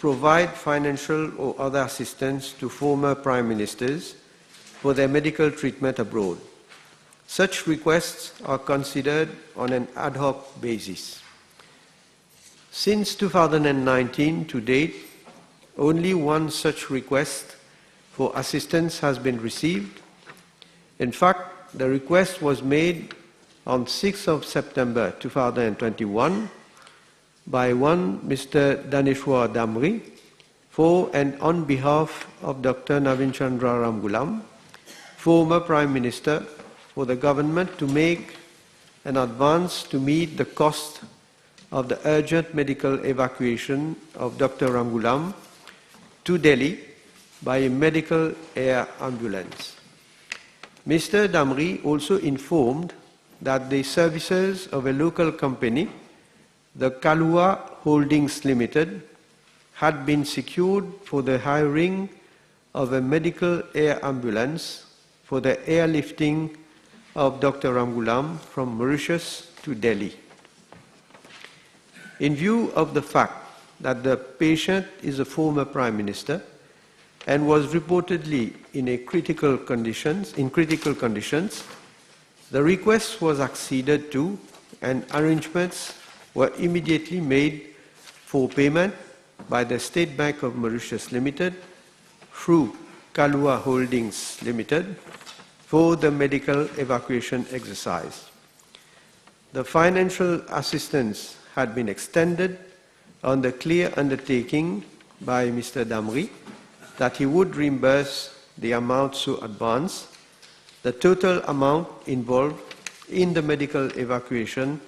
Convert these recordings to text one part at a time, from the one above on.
provide financial or other assistance to former prime ministers for their medical treatment abroad. Such requests are considered on an ad hoc basis. Since 2019 to date, only one such request for assistance has been received. In fact, the request was made on 6th of September 2021 by one Mr. Daneshwar Damri for and on behalf of Dr. Navin Chandra Ramgoolam, former Prime Minister, for the government to make an advance to meet the cost of the urgent medical evacuation of Dr. Ramgoolam to Delhi by a medical air ambulance. Mr. Damri also informed that the services of a local company, the Kalua Holdings Limited, had been secured for the hiring of a medical air ambulance for the airlifting of Dr. Ramgoolam from Mauritius to Delhi. In view of the fact that the patient is a former Prime Minister and was reportedly in critical conditions, the request was acceded to and arrangements were immediately made for payment by the State Bank of Mauritius Limited through Kalua Holdings Limited for the medical evacuation exercise. The financial assistance had been extended on the clear undertaking by Mr. Damri that he would reimburse the amount so advanced. The total amount involved in the medical evacuation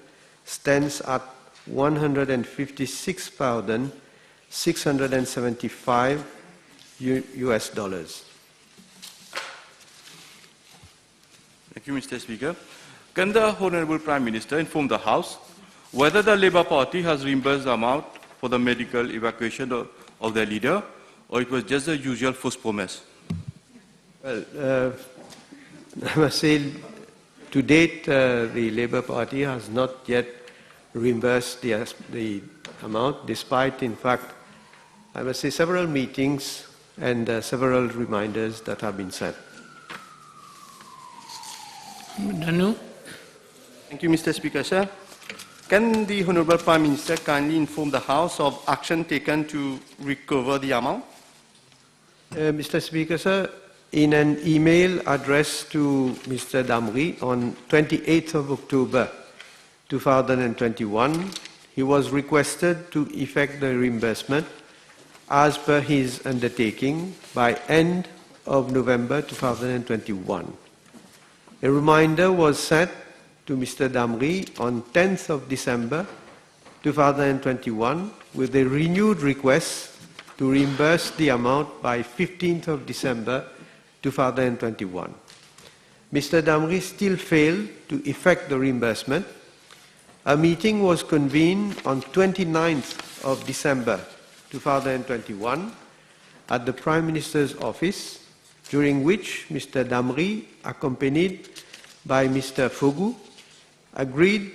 stands at $156,675 US dollars. Thank you, Mr. Speaker. Can the Honorable Prime Minister inform the House whether the Labour Party has reimbursed the amount for the medical evacuation of their leader, or it was just the usual false promise? Well, I must say, to date, the Labour Party has not yet reimbursed the amount, despite, in fact, I must say, several meetings and several reminders that have been sent. Danu. Thank you, Mr. Speaker, sir. Can the Honourable Prime Minister kindly inform the House of action taken to recover the amount? Mr. Speaker, sir, in an email addressed to Mr. Damri on 28th of October 2021, he was requested to effect the reimbursement as per his undertaking by end of November 2021. A reminder was sent to Mr. Damri on 10th of December 2021 with a renewed request to reimburse the amount by 15th of December 2021. Mr. Damri still failed to effect the reimbursement. A meeting was convened on 29th of December 2021 at the Prime Minister's office, during which Mr. Damri, accompanied by Mr. Fogu, agreed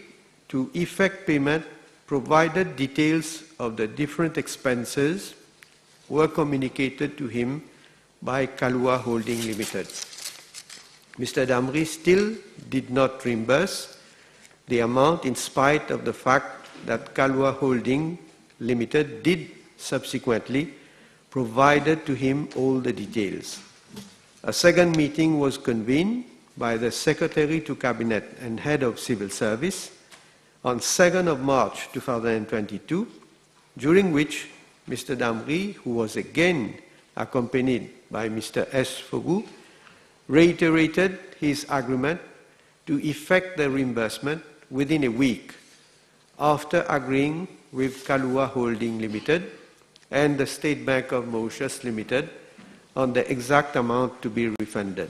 to effect payment provided details of the different expenses were communicated to him by Kalua Holding Limited. Mr. Damri still did not reimburse the amount in spite of the fact that Kalua Holding Limited did subsequently provided to him all the details. A second meeting was convened by the Secretary to Cabinet and Head of Civil Service on 2nd of March 2022, during which Mr. Damri, who was again accompanied by Mr. S. Fogu, reiterated his agreement to effect the reimbursement within a week after agreeing with Kalua Holding Limited and the State Bank of Mauritius Limited on the exact amount to be refunded.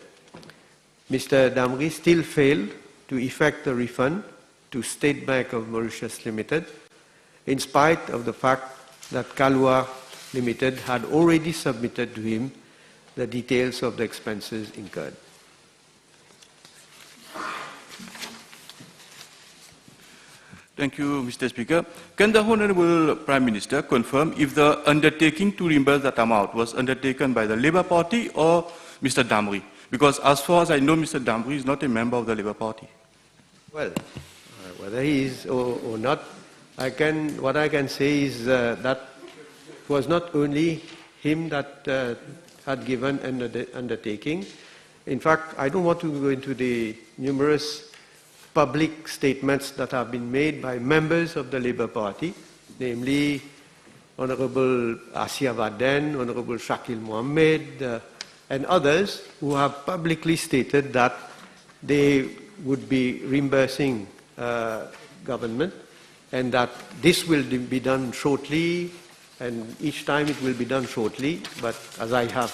Mr. Damri still failed to effect the refund to State Bank of Mauritius Limited, in spite of the fact that Kalua Limited had already submitted to him the details of the expenses incurred. Thank you, Mr. Speaker. Can the Honourable Prime Minister confirm if the undertaking to reimburse that amount was undertaken by the Labour Party or Mr. Damri? Because as far as I know, Mr. Damri is not a member of the Labour Party. Well, whether he is or not, what I can say is that it was not only him that had given an undertaking. In fact, I don't want to go into the numerous public statements that have been made by members of the Labour Party, namely Honourable Asia Vaden, Honourable Shakil Mohammed, and others who have publicly stated that they would be reimbursing government and that this will be done shortly, and each time it will be done shortly. But as I have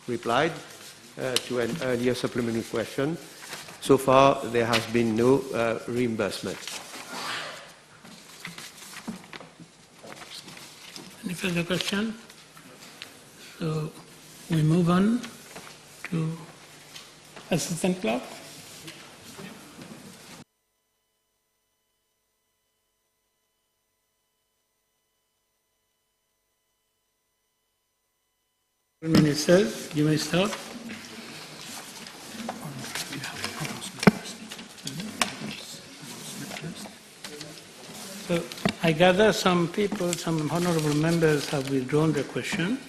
replied to an earlier supplementary question, so far there has been no reimbursement. Any further question? So we move on to Assistant Clerk. Ministers, you may start. So I gather some people, some honourable members have withdrawn their question.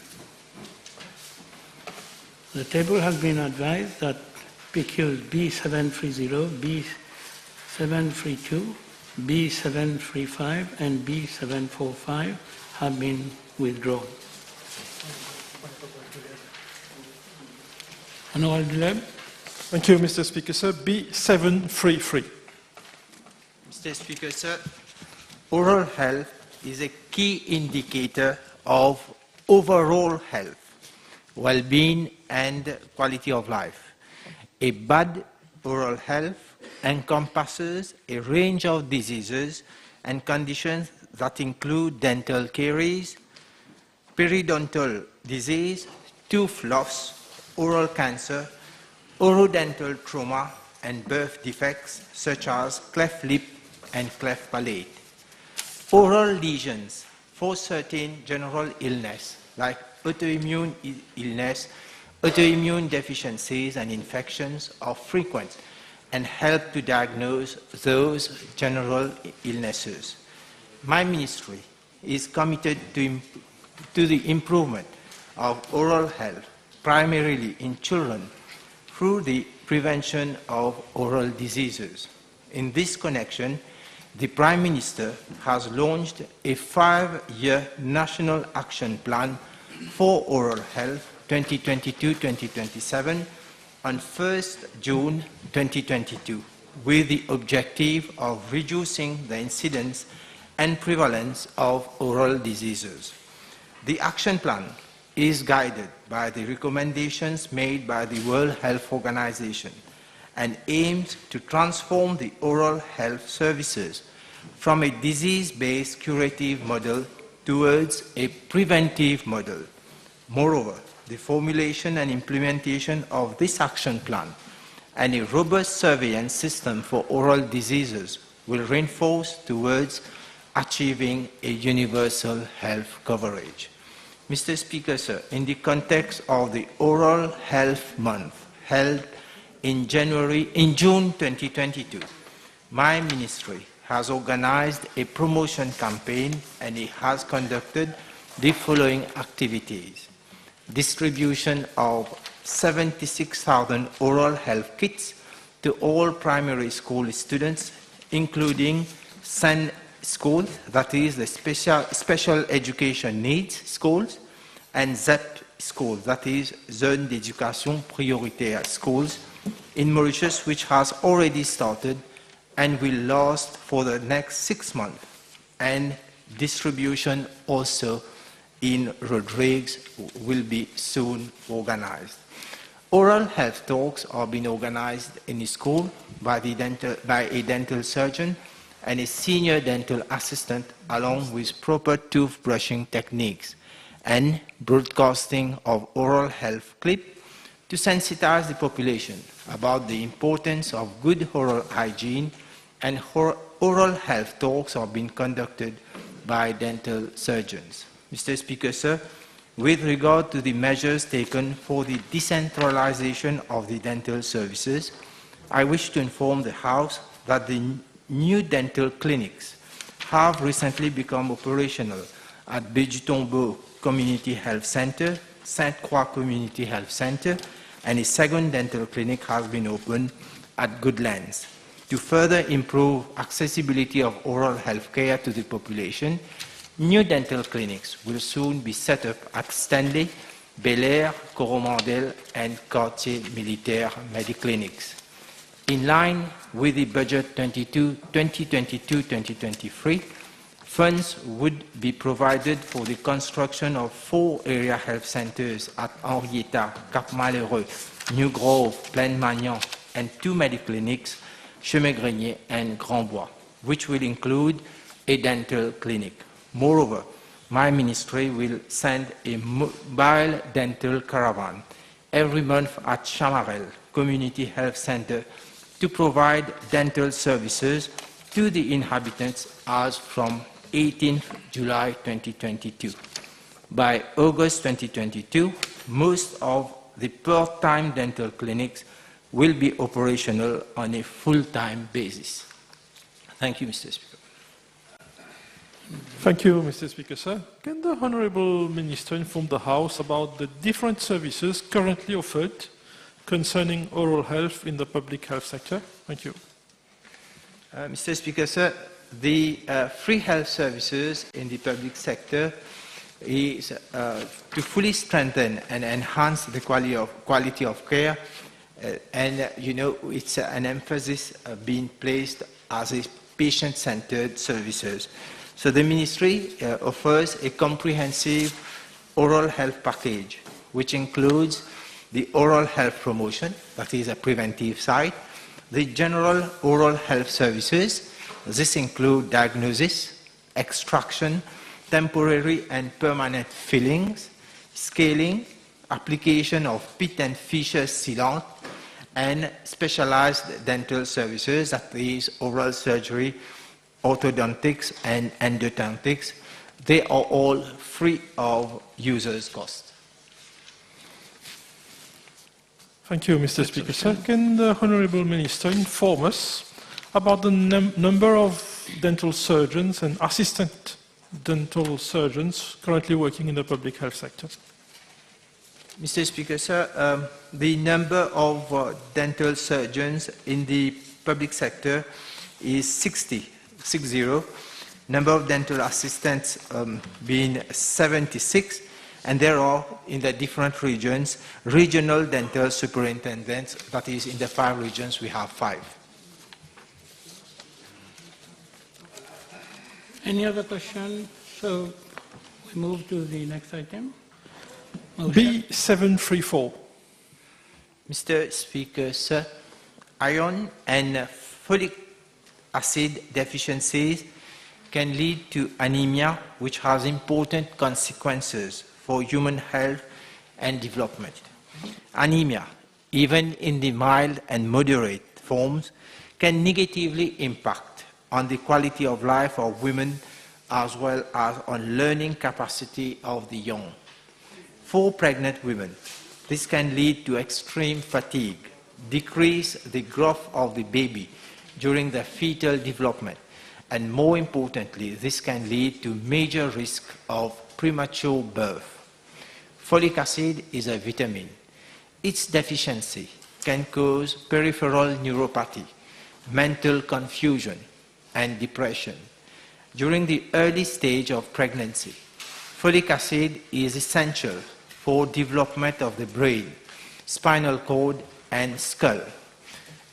The table has been advised that PQs B730, B732, B735 and B745 have been withdrawn. Honourable Deleb. Thank you, Mr. Speaker, sir. B733. Mr. Speaker, sir, oral health is a key indicator of overall health, well-being and quality of life. A bad oral health encompasses a range of diseases and conditions that include dental caries, periodontal disease, tooth loss, oral cancer, orodental trauma, and birth defects such as cleft lip and cleft palate. Oral lesions for certain general illness like autoimmune illness, autoimmune deficiencies and infections are frequent and help to diagnose those general illnesses. My ministry is committed to the improvement of oral health, primarily in children, through the prevention of oral diseases. In this connection, the Prime Minister has launched a 5-year National Action Plan for Oral Health 2022-2027 on 1st June 2022, with the objective of reducing the incidence and prevalence of oral diseases. The action plan is guided by the recommendations made by the World Health Organization and aims to transform the oral health services from a disease-based curative model towards a preventive model. Moreover, the formulation and implementation of this action plan and a robust surveillance system for oral diseases will reinforce towards achieving a universal health coverage. Mr. Speaker, sir, in the context of the Oral Health Month held in June 2022, my ministry has organized a promotion campaign and it has conducted the following activities: distribution of 76,000 oral health kits to all primary school students, including SEN schools, that is the special education needs schools, and Cette schools, that is zone d'éducation prioritaire schools in Mauritius, which has already started and will last for the next 6 months, and distribution also in Rodrigues will be soon organized. Oral health talks are being organized in the school by a dental surgeon and a senior dental assistant, along with proper toothbrushing techniques, and broadcasting of oral health clips to sensitize the population about the importance of good oral hygiene and oral health talks are being conducted by dental surgeons. Mr. Speaker, sir, with regard to the measures taken for the decentralization of the dental services, I wish to inform the House that the new dental clinics have recently become operational at Béjutombeau Community Health Center, Sainte-Croix Community Health Center, and a second dental clinic has been opened at Goodlands. To further improve accessibility of oral health care to the population, new dental clinics will soon be set up at Stanley, Bel-Air, Coromandel, and Quartier Militaire Mediclinics. In line with the budget 2022-2023, funds would be provided for the construction of 4 area health centers at Henrietta, Cap-Malheureux, New Grove, Plaine-Magnan, and 2 mediclinics, Chemin-Grenier and Grand-Bois, which will include a dental clinic. Moreover, my ministry will send a mobile dental caravan every month at Chamarel Community Health Center to provide dental services to the inhabitants as from 18th July 2022. By August 2022, most of the part-time dental clinics will be operational on a full-time basis. Thank you, Mr. Speaker. Thank you, Mr. Speaker, sir. Can the Honourable Minister inform the House about the different services currently offered concerning oral health in the public health sector? Thank you. Mr. Speaker, sir, the free health services in the public sector is to fully strengthen and enhance the quality of care, and it's an emphasis being placed as a patient-centered services. So the Ministry offers a comprehensive oral health package, which includes the oral health promotion, that is a preventive side, the general oral health services. This includes diagnosis, extraction, temporary and permanent fillings, scaling, application of pit and fissure sealant, and specialized dental services, that is oral surgery, orthodontics, and endodontics. They are all free of users' cost. Thank you, Mr. Speaker. Sir, can the Honourable Minister inform us about the number of dental surgeons and assistant dental surgeons currently working in the public health sector? Mr. Speaker, sir, the number of dental surgeons in the public sector is 60. Number of dental assistants being 76, and there are, in the different regions, regional dental superintendents. That is, in the 5 regions, we have 5. Any other question? So we move to the next item. B734. Mr. Speaker, sir, iron and folic acid deficiencies can lead to anemia, which has important consequences for human health and development. Anemia, even in the mild and moderate forms, can negatively impact on the quality of life of women as well as on learning capacity of the young. For pregnant women, this can lead to extreme fatigue, decrease the growth of the baby during the fetal development, and more importantly, this can lead to major risk of premature birth. Folic acid is a vitamin. Its deficiency can cause peripheral neuropathy, mental confusion, and depression. During the early stage of pregnancy, folic acid is essential for development of the brain, spinal cord, and skull.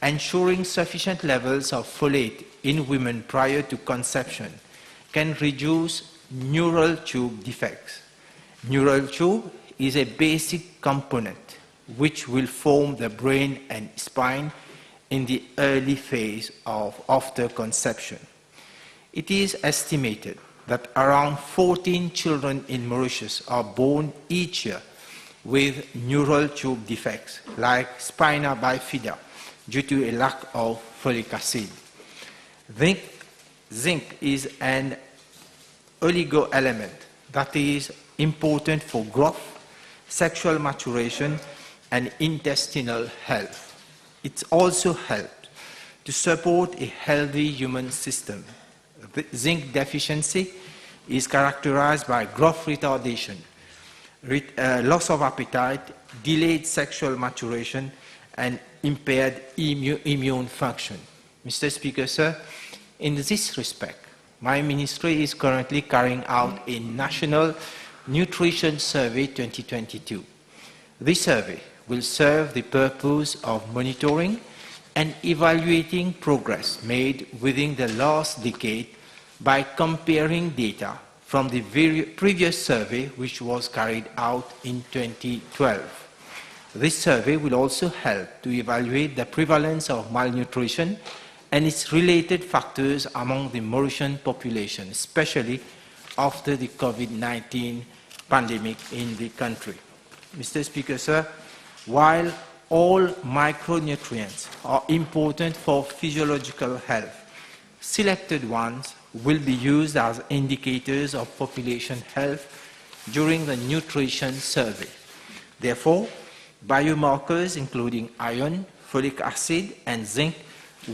Ensuring sufficient levels of folate in women prior to conception can reduce neural tube defects. Neural tube is a basic component which will form the brain and spine in the early phase of after conception. It is estimated that around 14 children in Mauritius are born each year with neural tube defects like spina bifida due to a lack of folic acid. zinc is an oligo-element that is important for growth, sexual maturation, and intestinal health. It also helps to support a healthy human system. The zinc deficiency is characterized by growth retardation, loss of appetite, delayed sexual maturation, and impaired immune function. Mr. Speaker, sir, in this respect, my ministry is currently carrying out a National Nutrition Survey 2022. This survey will serve the purpose of monitoring and evaluating progress made within the last decade by comparing data from the previous survey, which was carried out in 2012. This survey will also help to evaluate the prevalence of malnutrition and its related factors among the Mauritian population, especially after the COVID-19 pandemic in the country. Mr. Speaker, sir, while all micronutrients are important for physiological health, selected ones will be used as indicators of population health during the nutrition survey. Therefore, biomarkers including iron, folic acid, and zinc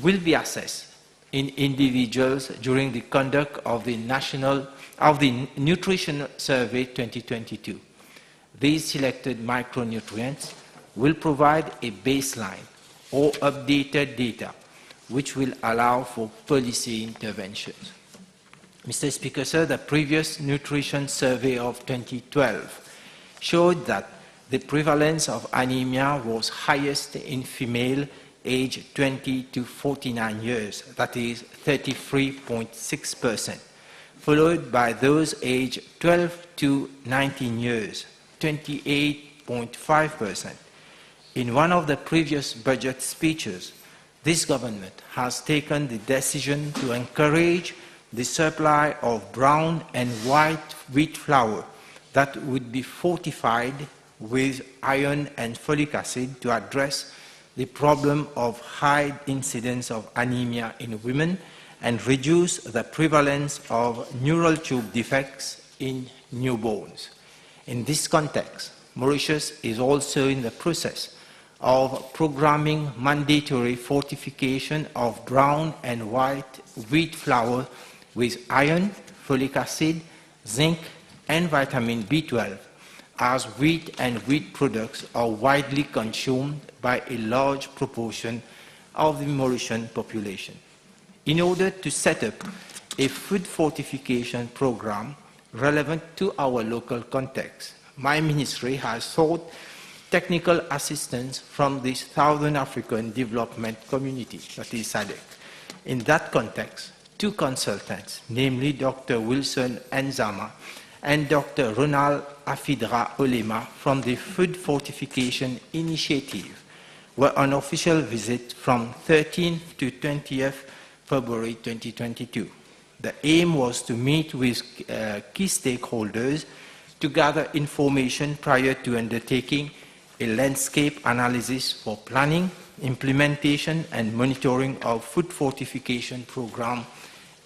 will be assessed in individuals during the conduct of the Nutrition Survey 2022. These selected micronutrients will provide a baseline or updated data which will allow for policy interventions. Mr. Speaker, sir, the previous Nutrition Survey of 2012 showed that the prevalence of anemia was highest in female aged 20 to 49 years, that is 33.6%, followed by those aged 12 to 19 years, 28.5%. In one of the previous budget speeches, this government has taken the decision to encourage the supply of brown and white wheat flour that would be fortified with iron and folic acid to address the problem of high incidence of anemia in women and reduce the prevalence of neural tube defects in newborns. In this context, Mauritius is also in the process of programming mandatory fortification of brown and white wheat flour with iron, folic acid, zinc, and vitamin B12, as wheat and wheat products are widely consumed by a large proportion of the Mauritian population. In order to set up a food fortification program relevant to our local context, my ministry has sought technical assistance from the Southern African Development Community, that is SADC. In that context, two consultants, namely Dr. Wilson Nzama and Dr. Ronald Afidra Olema from the Food Fortification Initiative, were on official visit from 13th to 20th February 2022. The aim was to meet with key stakeholders to gather information prior to undertaking a landscape analysis for planning, implementation, and monitoring of food fortification program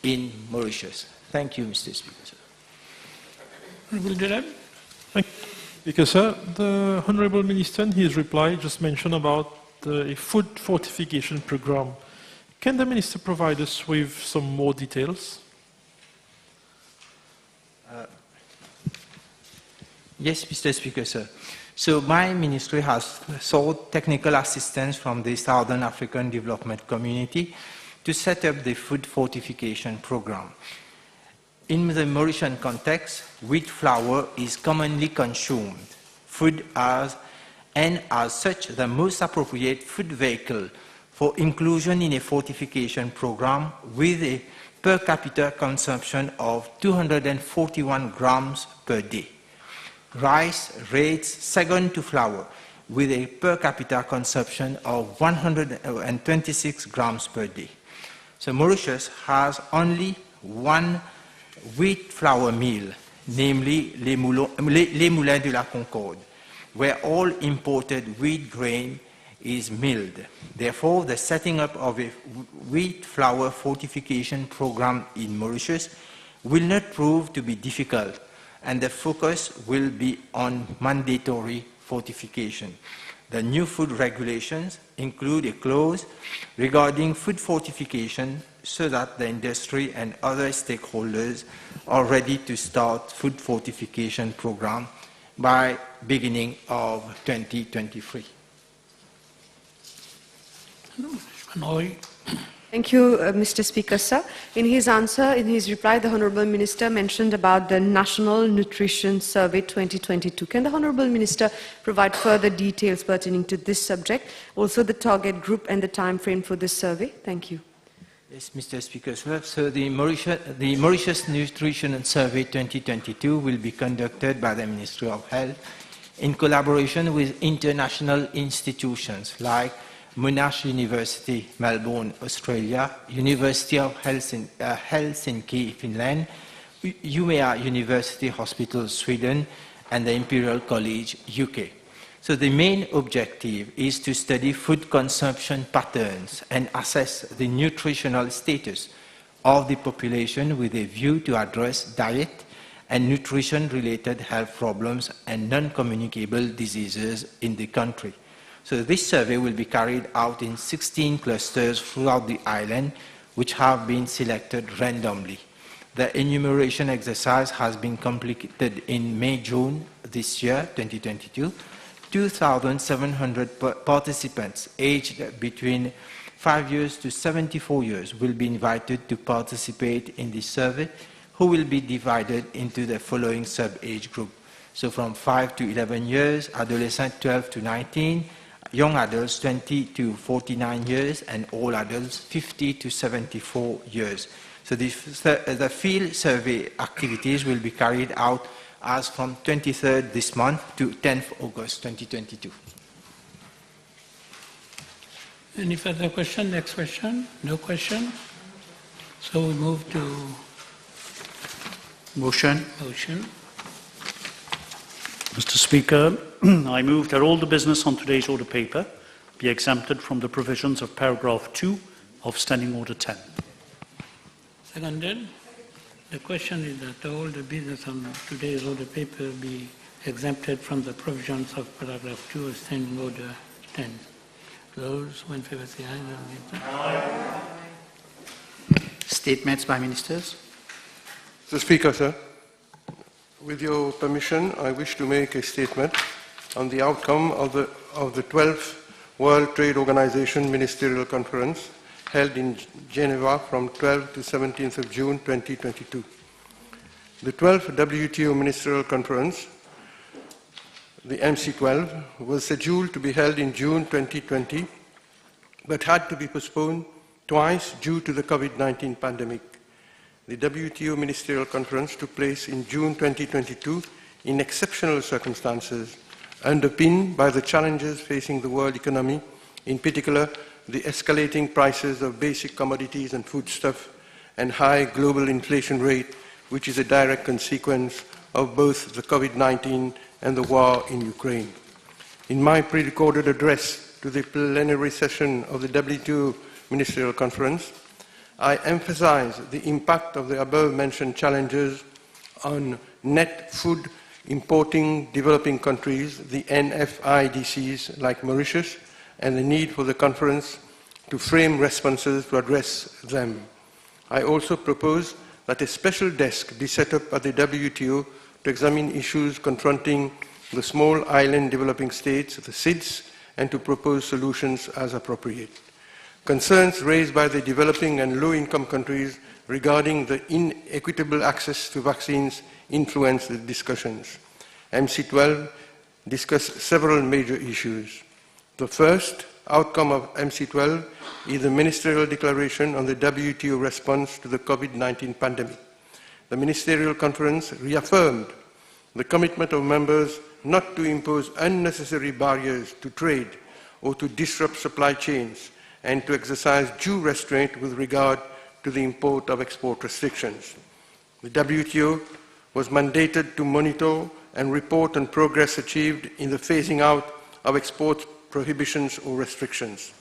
in Mauritius. Thank you, Mr. Speaker. Honourable Jalab. Thank you, Speaker, sir. The Honourable Minister in his reply just mentioned about a food fortification program. Can the Minister provide us with some more details? Yes, Mr. Speaker, sir. So my ministry has sought technical assistance from the Southern African Development Community to set up the food fortification program. In the Mauritian context, wheat flour is commonly consumed food and as such the most appropriate food vehicle for inclusion in a fortification program with a per capita consumption of 241 grams per day. Rice rates second to flour with a per capita consumption of 126 grams per day. So Mauritius has only one wheat flour mill, namely Les Moulins de la Concorde, where all imported wheat grain is mild. Therefore, the setting up of a wheat flour fortification program in Mauritius will not prove to be difficult, and the focus will be on mandatory fortification. The new food regulations include a clause regarding food fortification so that the industry and other stakeholders are ready to start food fortification program by beginning of 2023. Thank you, Mr. Speaker, sir. In his answer, in his reply, the Honourable Minister mentioned about the National Nutrition Survey 2022. Can the Honourable Minister provide further details pertaining to this subject, also the target group and the time frame for this survey? Thank you. Yes, Mr. Speaker, sir. So the Mauritius Nutrition Survey 2022 will be conducted by the Ministry of Health in collaboration with international institutions like Monash University, Melbourne, Australia, University of Helsinki, Finland, Umeå University Hospital, Sweden, and the Imperial College, UK. So the main objective is to study food consumption patterns and assess the nutritional status of the population with a view to address diet and nutrition-related health problems and non-communicable diseases in the country. So this survey will be carried out in 16 clusters throughout the island, which have been selected randomly. The enumeration exercise has been completed in May-June this year, 2022. 2,700 participants aged between 5 years to 74 years will be invited to participate in this survey, who will be divided into the following sub-age group. So from 5 to 11 years, adolescent 12 to 19, young adults 20 to 49 years, and all adults 50 to 74 years. So the field survey activities will be carried out as from 23rd this month to 10th August 2022. Any further question? Next question? No question? So we move to motion. Mr. Speaker, I move that all the business on today's order paper be exempted from the provisions of paragraph 2 of Standing Order 10. Seconded. The question is that all the business on today's order paper be exempted from the provisions of paragraph 2 of Standing Order 10. Those who in favour say aye. Statements by ministers. Mr. Speaker, sir, with your permission, I wish to make a statement on the outcome of the 12th World Trade Organization Ministerial Conference held in Geneva from 12th to 17th of June 2022. The 12th WTO Ministerial Conference, the MC12, was scheduled to be held in June 2020, but had to be postponed twice due to the COVID-19 pandemic. The WTO Ministerial Conference took place in June 2022 in exceptional circumstances, underpinned by the challenges facing the world economy, in particular the escalating prices of basic commodities and foodstuff and high global inflation rate, which is a direct consequence of both the COVID-19 and the war in Ukraine. In my pre-recorded address to the plenary session of the WTO Ministerial Conference, I emphasize the impact of the above-mentioned challenges on net food importing developing countries, the NFIDCs like Mauritius, and the need for the conference to frame responses to address them. I also propose that a special desk be set up at the WTO to examine issues confronting the small island developing states, the SIDS, and to propose solutions as appropriate. Concerns raised by the developing and low-income countries regarding the inequitable access to vaccines influence the discussions. MC12 discussed several major issues. The first outcome of MC12 is the ministerial declaration on the WTO response to the COVID-19 pandemic. The ministerial conference reaffirmed the commitment of members not to impose unnecessary barriers to trade or to disrupt supply chains, and to exercise due restraint with regard to the import of export restrictions. The WTO was mandated to monitor and report on progress achieved in the phasing out of export prohibitions or restrictions.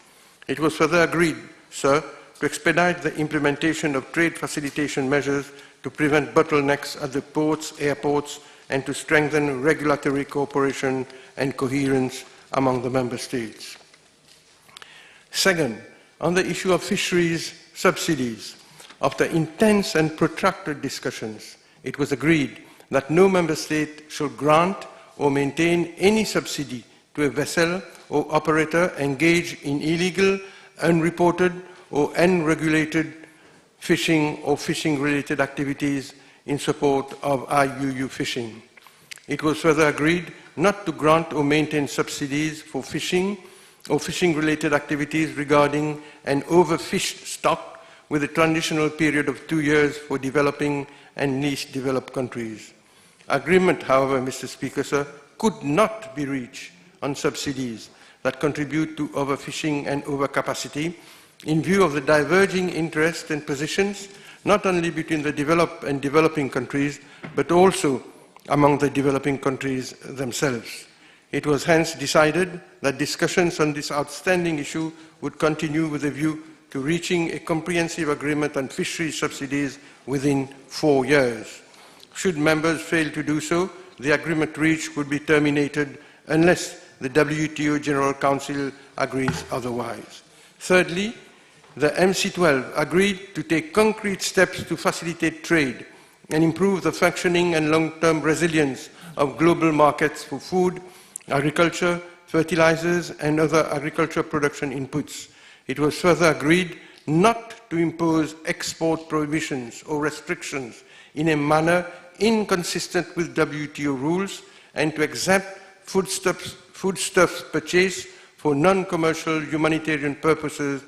It was further agreed, sir, to expedite the implementation of trade facilitation measures to prevent bottlenecks at the ports, airports, and to strengthen regulatory cooperation and coherence among the member states. Second, on the issue of fisheries subsidies, after intense and protracted discussions, it was agreed that no member state shall grant or maintain any subsidy to a vessel or operator engaged in illegal, unreported, or unregulated fishing or fishing-related activities in support of IUU fishing. It was further agreed not to grant or maintain subsidies for fishing or fishing-related activities regarding an overfished stock with a transitional period of 2 years for developing and least developed countries. Agreement, however, Mr. Speaker, sir, could not be reached on subsidies that contribute to overfishing and overcapacity in view of the diverging interests and positions not only between the developed and developing countries, but also among the developing countries themselves. It was hence decided that discussions on this outstanding issue would continue with a view to reaching a comprehensive agreement on fisheries subsidies within 4 years. Should members fail to do so, the agreement reached would be terminated unless the WTO General Council agrees otherwise. Thirdly, the MC12 agreed to take concrete steps to facilitate trade and improve the functioning and long-term resilience of global markets for food, agriculture, fertilizers, and other agriculture production inputs. It was further agreed not to impose export prohibitions or restrictions in a manner inconsistent with WTO rules and to exempt foodstuffs purchased for non-commercial humanitarian purposes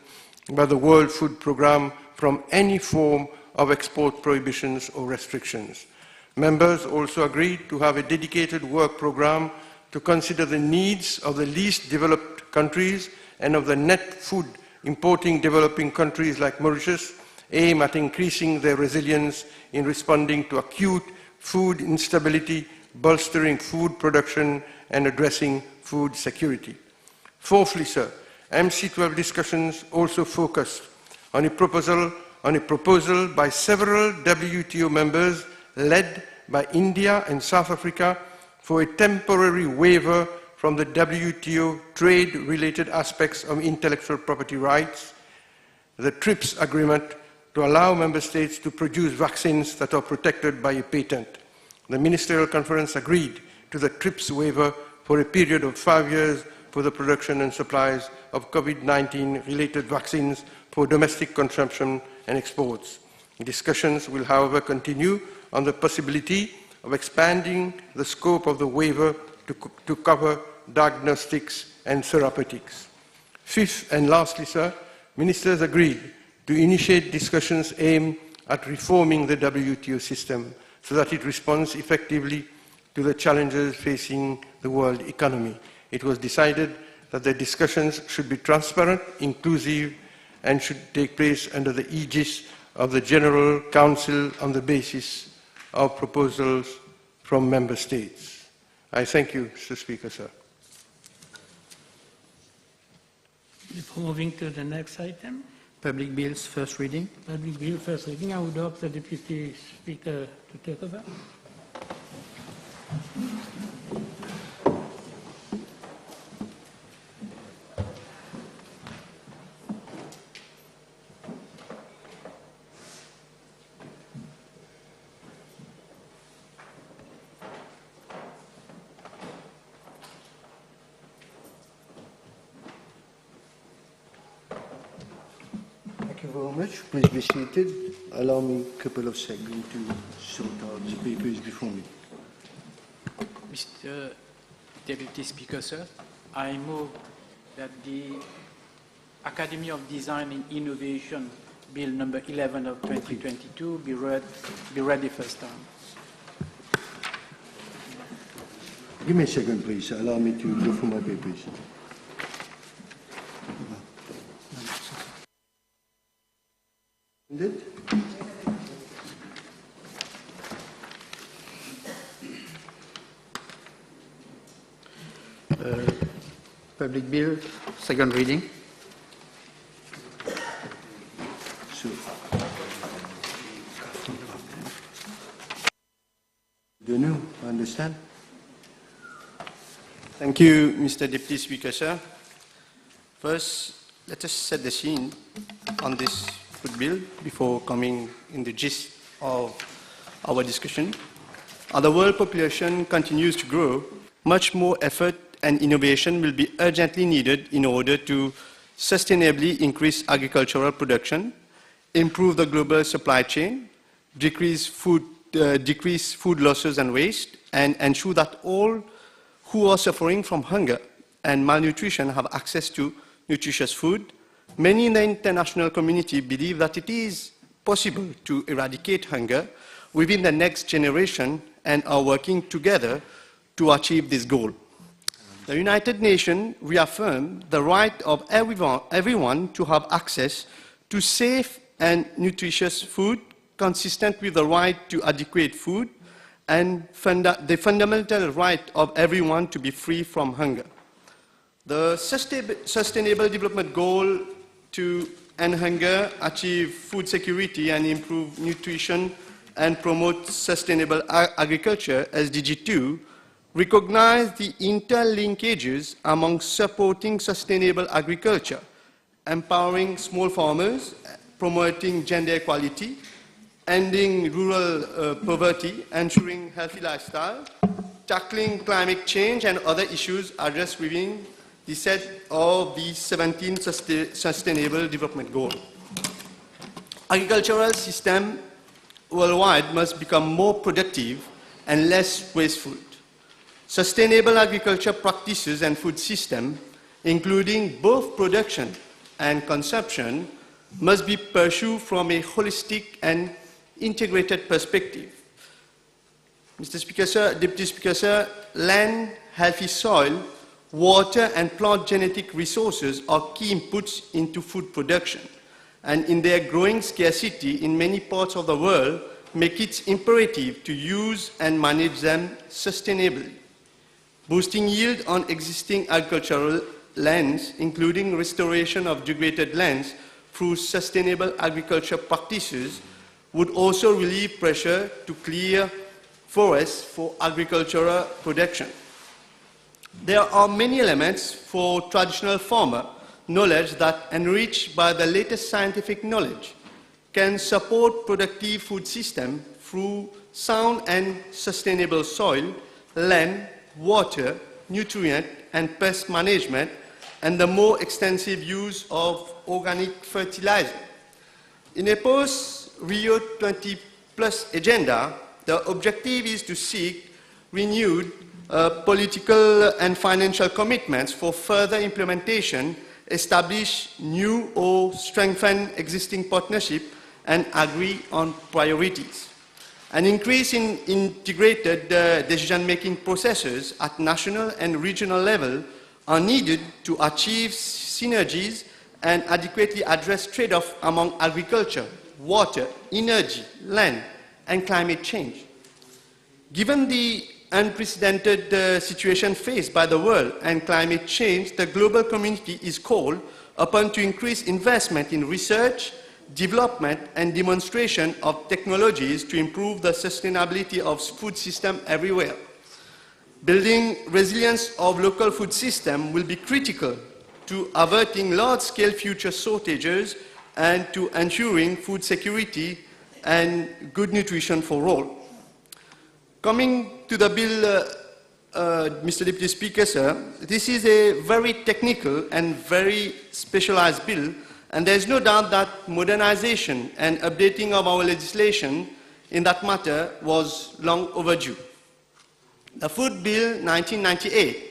by the World Food Programme from any form of export prohibitions or restrictions. Members also agreed to have a dedicated work programme to consider the needs of the least developed countries and of the net food importing developing countries like Mauritius, aim at increasing their resilience in responding to acute food instability, bolstering food production, and addressing food security. Fourthly, sir, MC12 discussions also focused on a proposal by several WTO members led by India and South Africa for a temporary waiver from the WTO trade-related aspects of intellectual property rights, the TRIPS agreement to allow member states to produce vaccines that are protected by a patent. The Ministerial Conference agreed to the TRIPS waiver for a period of 5 years for the production and supplies of COVID-19 related vaccines for domestic consumption and exports. Discussions will, however, continue on the possibility of expanding the scope of the waiver to cover diagnostics and therapeutics. Fifth and lastly, sir, ministers agreed to initiate discussions aimed at reforming the WTO system so that it responds effectively to the challenges facing the world economy. It was decided that the discussions should be transparent, inclusive, and should take place under the aegis of the General Council on the basis of proposals from member states. I thank you, Mr. Speaker, sir. Before moving to the next item, Public bills, first reading. public bill first reading, I would ask the Deputy Speaker to take over. Thank you very much. Please be seated. Allow me a couple of seconds to sort out the papers before me. Mr. Deputy Speaker, sir, I move that the Academy of Design and Innovation Bill number 11 of 2022 be read the first time. Give me a second, please. Allow me to go through my papers. Public Bill, second reading. Do you understand? Thank you, Mr. Deputy Speaker, sir. First, let us set the scene on this food bill before coming in the gist of our discussion. As the world population continues to grow, much more effort and innovation will be urgently needed in order to sustainably increase agricultural production, improve the global supply chain, decrease food losses and waste, and ensure that all who are suffering from hunger and malnutrition have access to nutritious food. Many in the international community believe that it is possible to eradicate hunger within the next generation and are working together to achieve this goal. The United Nations reaffirmed the right of everyone to have access to safe and nutritious food consistent with the right to adequate food and the fundamental right of everyone to be free from hunger. The Sustainable Development Goal to end hunger, achieve food security and improve nutrition and promote sustainable agriculture, SDG 2, recognize the interlinkages among supporting sustainable agriculture, empowering small farmers, promoting gender equality, ending rural poverty, ensuring healthy lifestyle, tackling climate change and other issues addressed within the set of the 17 Sustainable Development Goals. Agricultural system worldwide must become more productive and less wasteful. Sustainable agriculture practices and food system, including both production and consumption, must be pursued from a holistic and integrated perspective. Mr. Speaker, sir, Deputy Speaker, sir, land, healthy soil, water and plant genetic resources are key inputs into food production, and in their growing scarcity in many parts of the world, make it imperative to use and manage them sustainably. Boosting yield on existing agricultural lands, including restoration of degraded lands through sustainable agriculture practices, would also relieve pressure to clear forests for agricultural production. There are many elements for traditional farmer knowledge that, enriched by the latest scientific knowledge, can support productive food system through sound and sustainable soil, land, water, nutrient and pest management, and the more extensive use of organic fertilizer. In a post-Rio 20+ agenda, the objective is to seek renewed political and financial commitments for further implementation, establish new or strengthen existing partnership, and agree on priorities. An increase in integrated decision-making processes at national and regional level are needed to achieve synergies and adequately address trade-off among agriculture, water, energy, land, and climate change. Given the unprecedented situation faced by the world and climate change, the global community is called upon to increase investment in research, development, and demonstration of technologies to improve the sustainability of food system everywhere. Building resilience of local food system will be critical to averting large-scale future shortages and to ensuring food security and good nutrition for all. Coming to the bill, Mr. Deputy Speaker, sir, this is a very technical and very specialized bill, and there is no doubt that modernization and updating of our legislation in that matter was long overdue. The Food Bill 1998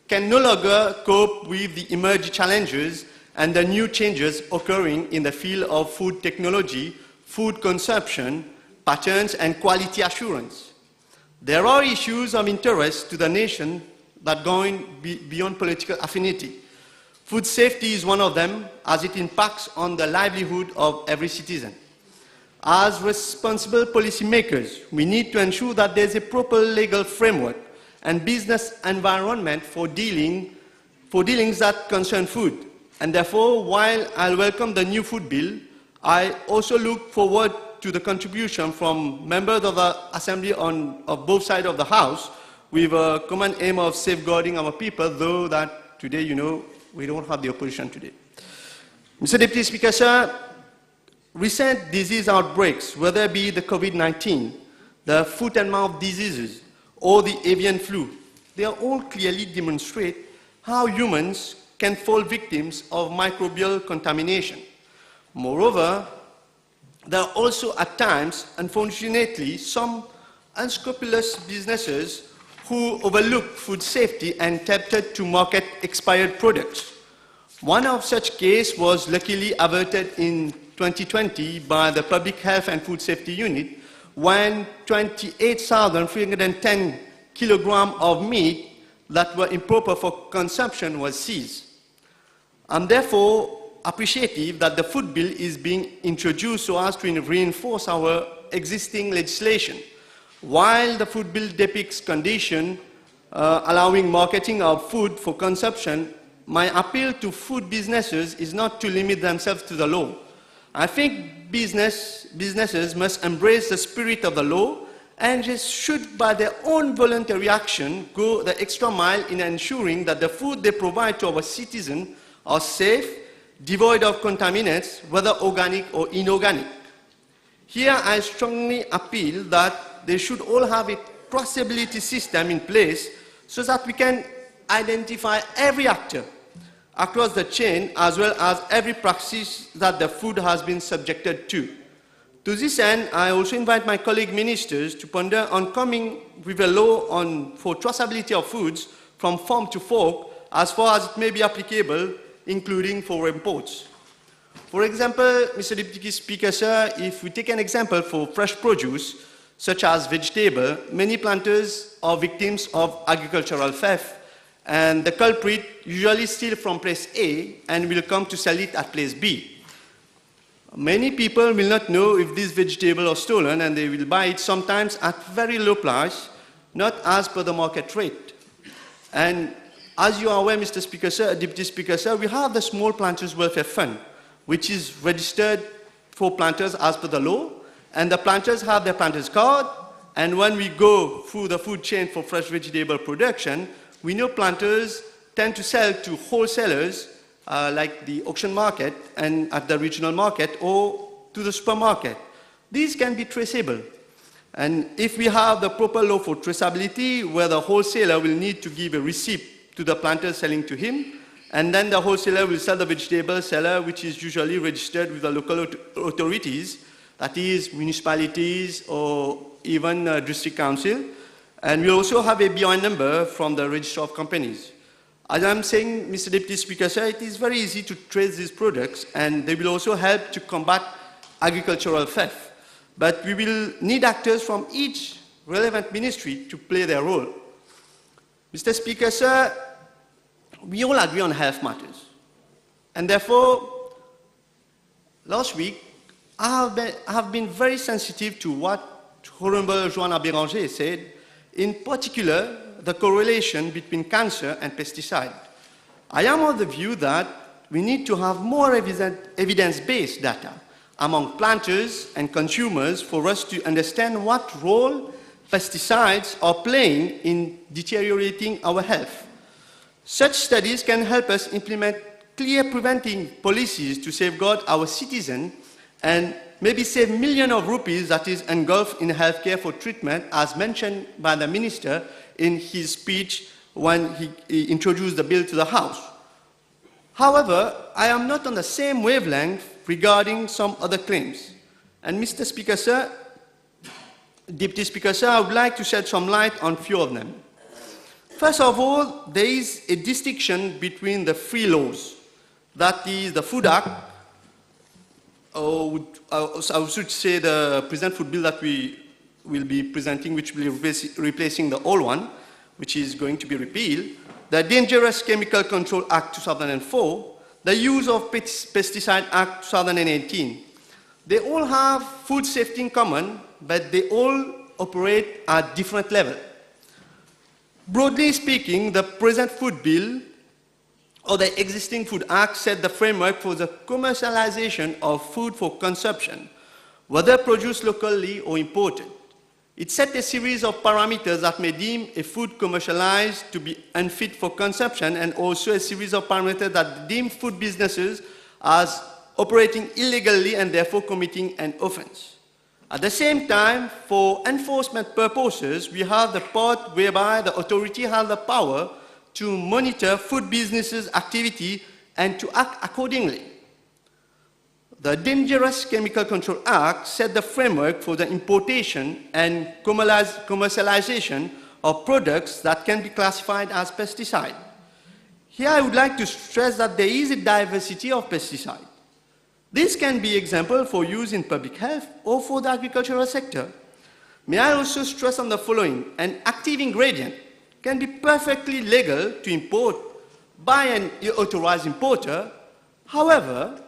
can no longer cope with the emerging challenges and the new changes occurring in the field of food technology, food consumption, patterns, and quality assurance. There are issues of interest to the nation that go beyond political affinity. Food safety is one of them, as it impacts on the livelihood of every citizen. As responsible policymakers, we need to ensure that there is a proper legal framework and business environment for dealing for dealings that concern food. And therefore, while I welcome the new food bill, I also look forward to the contribution from members of the Assembly on both sides of the House with a common aim of safeguarding our people, though that today, we don't have the opposition today. Mr. Deputy Speaker, sir, recent disease outbreaks, whether it be the COVID-19, the foot and mouth diseases, or the avian flu, they all clearly demonstrate how humans can fall victims of microbial contamination. Moreover, there are also at times, unfortunately, some unscrupulous businesses who overlook food safety and tempted to market expired products. One of such cases was luckily averted in 2020 by the Public Health and Food Safety Unit when 28,310 kilograms of meat that were improper for consumption was seized. I'm therefore appreciative that the food bill is being introduced so as to reinforce our existing legislation. While the food bill depicts conditions allowing marketing of food for consumption, my appeal to food businesses is not to limit themselves to the law. I think businesses must embrace the spirit of the law and just should, by their own voluntary action, go the extra mile in ensuring that the food they provide to our citizens are safe, devoid of contaminants, whether organic or inorganic. Here I strongly appeal that they should all have a traceability system in place so that we can identify every actor across the chain as well as every practice that the food has been subjected to. To this end, I also invite my colleague ministers to ponder on coming with a law for traceability of foods from farm to fork as far as it may be applicable, including for imports. For example, Mr. Deputy Speaker, sir, if we take an example for fresh produce, such as vegetable, many planters are victims of agricultural theft, and the culprit usually steals from place A and will come to sell it at place B. Many people will not know if this vegetable is stolen, and they will buy it sometimes at very low price, not as per the market rate. And as you are aware, Mr. Speaker, sir, Deputy Speaker, sir, we have the Small Planters Welfare Fund, which is registered for planters as per the law, and the planters have their planters card, and when we go through the food chain for fresh vegetable production, we know planters tend to sell to wholesalers like the auction market and at the regional market or to the supermarket. These can be traceable. And if we have the proper law for traceability, where the wholesaler will need to give a receipt to the planter selling to him, and then the wholesaler will sell the vegetable seller, which is usually registered with the local authorities, that is municipalities or even district council. And we also have a BI number from the Register of Companies. As I'm saying, Mr. Deputy Speaker, sir, it is very easy to trace these products, and they will also help to combat agricultural theft. But we will need actors from each relevant ministry to play their role. Mr. Speaker, sir, we all agree on health matters. And therefore, last week, I have been very sensitive to what Honorable Joanna Béranger said, in particular, the correlation between cancer and pesticide. I am of the view that we need to have more evidence-based data among planters and consumers for us to understand what role pesticides are playing in deteriorating our health. Such studies can help us implement clear preventing policies to safeguard our citizens and maybe save millions of rupees that is engulfed in healthcare for treatment, as mentioned by the minister in his speech when he introduced the bill to the House. However, I am not on the same wavelength regarding some other claims. And Mr. Speaker, sir, Deputy Speaker, sir, I would like to shed some light on a few of them. First of all, there is a distinction between the three laws, that is the Food Act, or I should say the present food bill that we will be presenting, which will be replacing the old one, which is going to be repealed, the Dangerous Chemical Control Act 2004, the Use of Pesticide Act 2018. They all have food safety in common, but they all operate at different levels. Broadly speaking, the present food bill or the existing Food Act set the framework for the commercialization of food for consumption, whether produced locally or imported. It set a series of parameters that may deem a food commercialized to be unfit for consumption, and also a series of parameters that deem food businesses as operating illegally and therefore committing an offense. At the same time, for enforcement purposes, we have the part whereby the authority has the power to monitor food businesses' activity and to act accordingly. The Dangerous Chemical Control Act set the framework for the importation and commercialization of products that can be classified as pesticide. Here I would like to stress that there is a diversity of pesticides. This can be example for use in public health or for the agricultural sector. May I also stress on the following: an active ingredient can be perfectly legal to import by an authorized importer. However,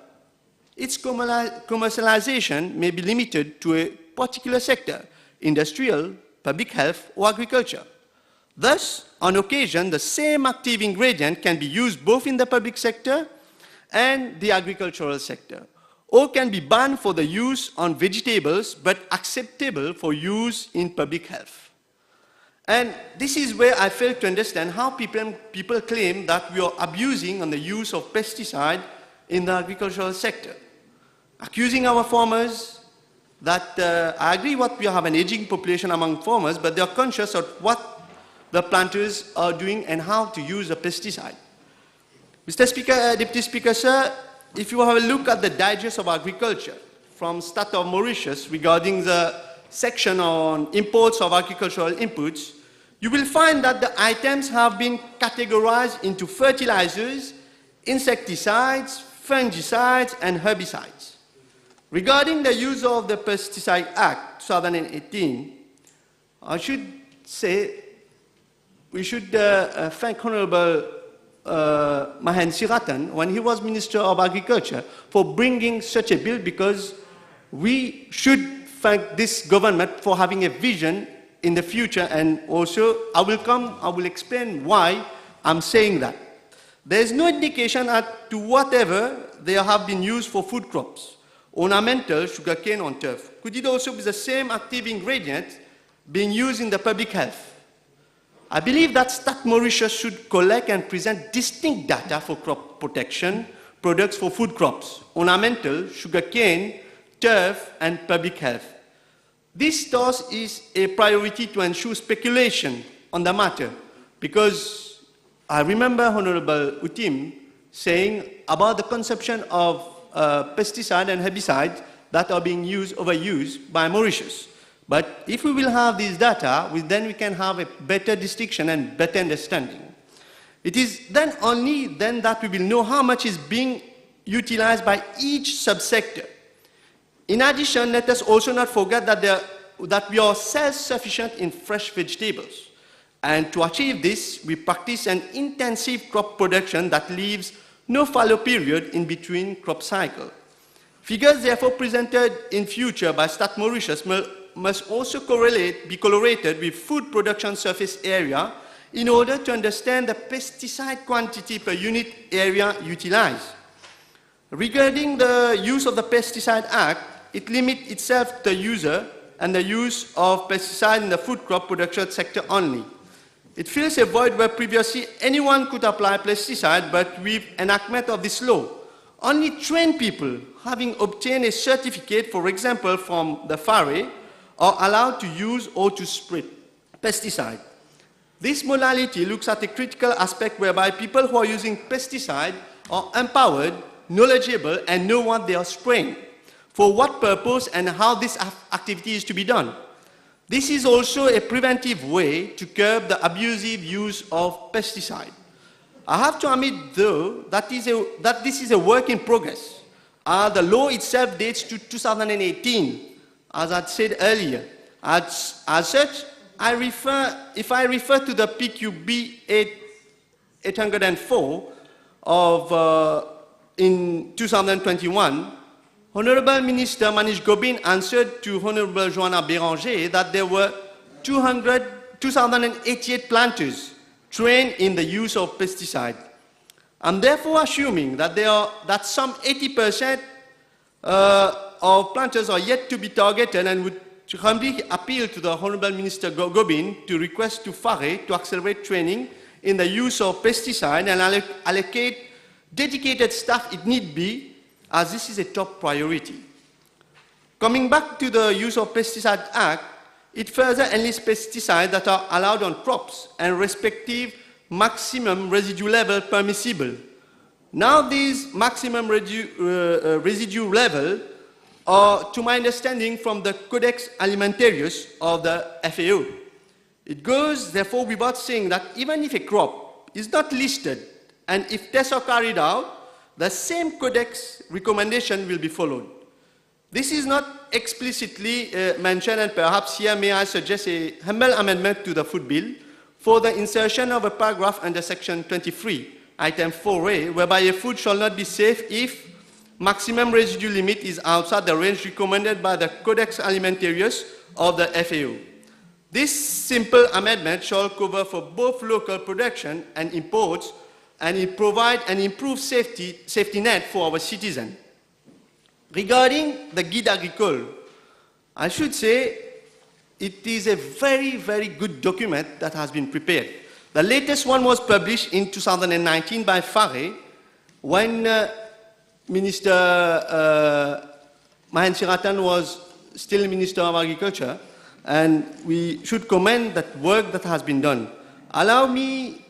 its commercialization may be limited to a particular sector, industrial, public health, or agriculture. Thus, on occasion, the same active ingredient can be used both in the public sector and the agricultural sector, or can be banned for the use on vegetables, but acceptable for use in public health. And this is where I fail to understand how people claim that we are abusing on the use of pesticide in the agricultural sector, accusing our farmers that, I agree what we have an aging population among farmers, but they are conscious of what the planters are doing and how to use a pesticide. Mr. Speaker, Deputy Speaker, sir, if you have a look at the Digest of Agriculture from State of Mauritius regarding the section on imports of agricultural inputs, you will find that the items have been categorized into fertilizers, insecticides, fungicides, and herbicides. Regarding the use of the Pesticide Act 2018, I should say we should thank Honorable Mahen Siratan when he was Minister of Agriculture for bringing such a bill, because we should thank this government for having a vision in the future, and also I will explain why I'm saying that. There is no indication as to whatever they have been used for food crops, ornamental, sugarcane, or turf. Could it also be the same active ingredient being used in the public health? I believe that State Mauritius should collect and present distinct data for crop protection products for food crops, ornamental, sugarcane, turf, and public health. This thus is a priority to ensure speculation on the matter, because I remember Honorable Utim saying about the consumption of pesticide and herbicides that are being overused by Mauritius. But if we will have these data, then we can have a better distinction and better understanding. It is then only then that we will know how much is being utilized by each subsector. In addition, let us also not forget that we are self-sufficient in fresh vegetables. And to achieve this, we practice an intensive crop production that leaves no fallow period in between crop cycles. Figures therefore presented in future by State Mauritius must also be correlated with food production surface area in order to understand the pesticide quantity per unit area utilized. Regarding the use of the Pesticide Act, it limits itself to the user and the use of pesticide in the food crop production sector only. It fills a void where previously anyone could apply pesticide, but with enactment of this law, only trained people having obtained a certificate, for example, from the FARE, are allowed to use or to spray pesticide. This modality looks at a critical aspect whereby people who are using pesticide are empowered, knowledgeable, and know what they are spraying, for what purpose and how this activity is to be done. This is also a preventive way to curb the abusive use of pesticide. I have to admit, though, that this is a work in progress. The law itself dates to 2018, as I said earlier. As such, if I refer to the PQB 804 in 2021, Honorable Minister Manish Gobin answered to Honorable Joanna Béranger that there were 2,088 planters trained in the use of pesticide. I'm therefore assuming that some 80% of planters are yet to be targeted, and would humbly appeal to the Honorable Minister Gobin to request to FARE to accelerate training in the use of pesticide and allocate dedicated staff if need be, as this is a top priority. Coming back to the use of Pesticide Act, it further enlists pesticides that are allowed on crops and respective maximum residue level permissible. Now these maximum residue level are, to my understanding, from the Codex Alimentarius of the FAO. It goes, therefore, without saying that even if a crop is not listed and if tests are carried out, the same Codex recommendation will be followed. This is not explicitly mentioned, and perhaps here may I suggest a humble amendment to the food bill for the insertion of a paragraph under section 23, item 4a, whereby a food shall not be safe if maximum residue limit is outside the range recommended by the Codex Alimentarius of the FAO. This simple amendment shall cover for both local production and imports, and it provide an improved safety net for our citizens. Regarding the Guide Agricole, I should say it is a very, very good document that has been prepared. The latest one was published in 2019 by FARE when Minister Mahen Siratan was still Minister of Agriculture, and we should commend that work that has been done. Allow me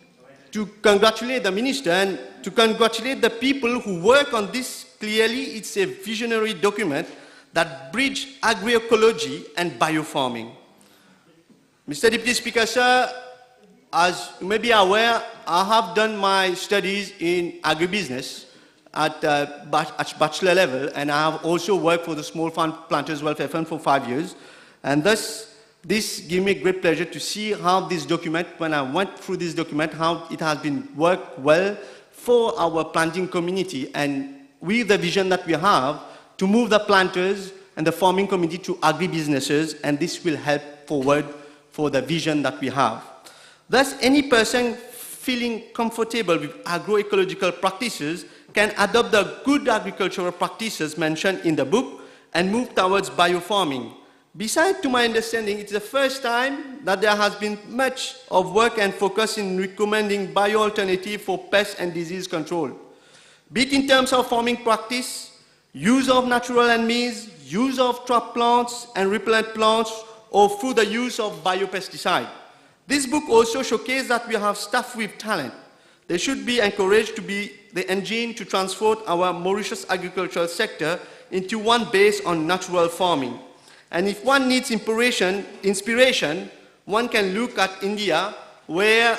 to congratulate the Minister and to congratulate the people who work on this. Clearly, it's a visionary document that bridges agroecology and biofarming. Mr. Deputy Speaker, sir, as you may be aware, I have done my studies in agribusiness at bachelor level, and I have also worked for the Small Farm Planters Welfare Fund for 5 years. And thus, this gives me great pleasure to see how this document, when I went through this document, how it has been worked well for our planting community, and with the vision that we have to move the planters and the farming community to agribusinesses, and this will help forward for the vision that we have. Thus, any person feeling comfortable with agroecological practices can adopt the good agricultural practices mentioned in the book and move towards biofarming. Besides, to my understanding, it's the first time that there has been much of work and focus in recommending bioalternative for pest and disease control. Be it in terms of farming practice, use of natural enemies, use of trap plants and repellent plants, or through the use of biopesticide. This book also showcases that we have staff with talent. They should be encouraged to be the engine to transform our Mauritius agricultural sector into one based on natural farming. And if one needs inspiration, one can look at India, where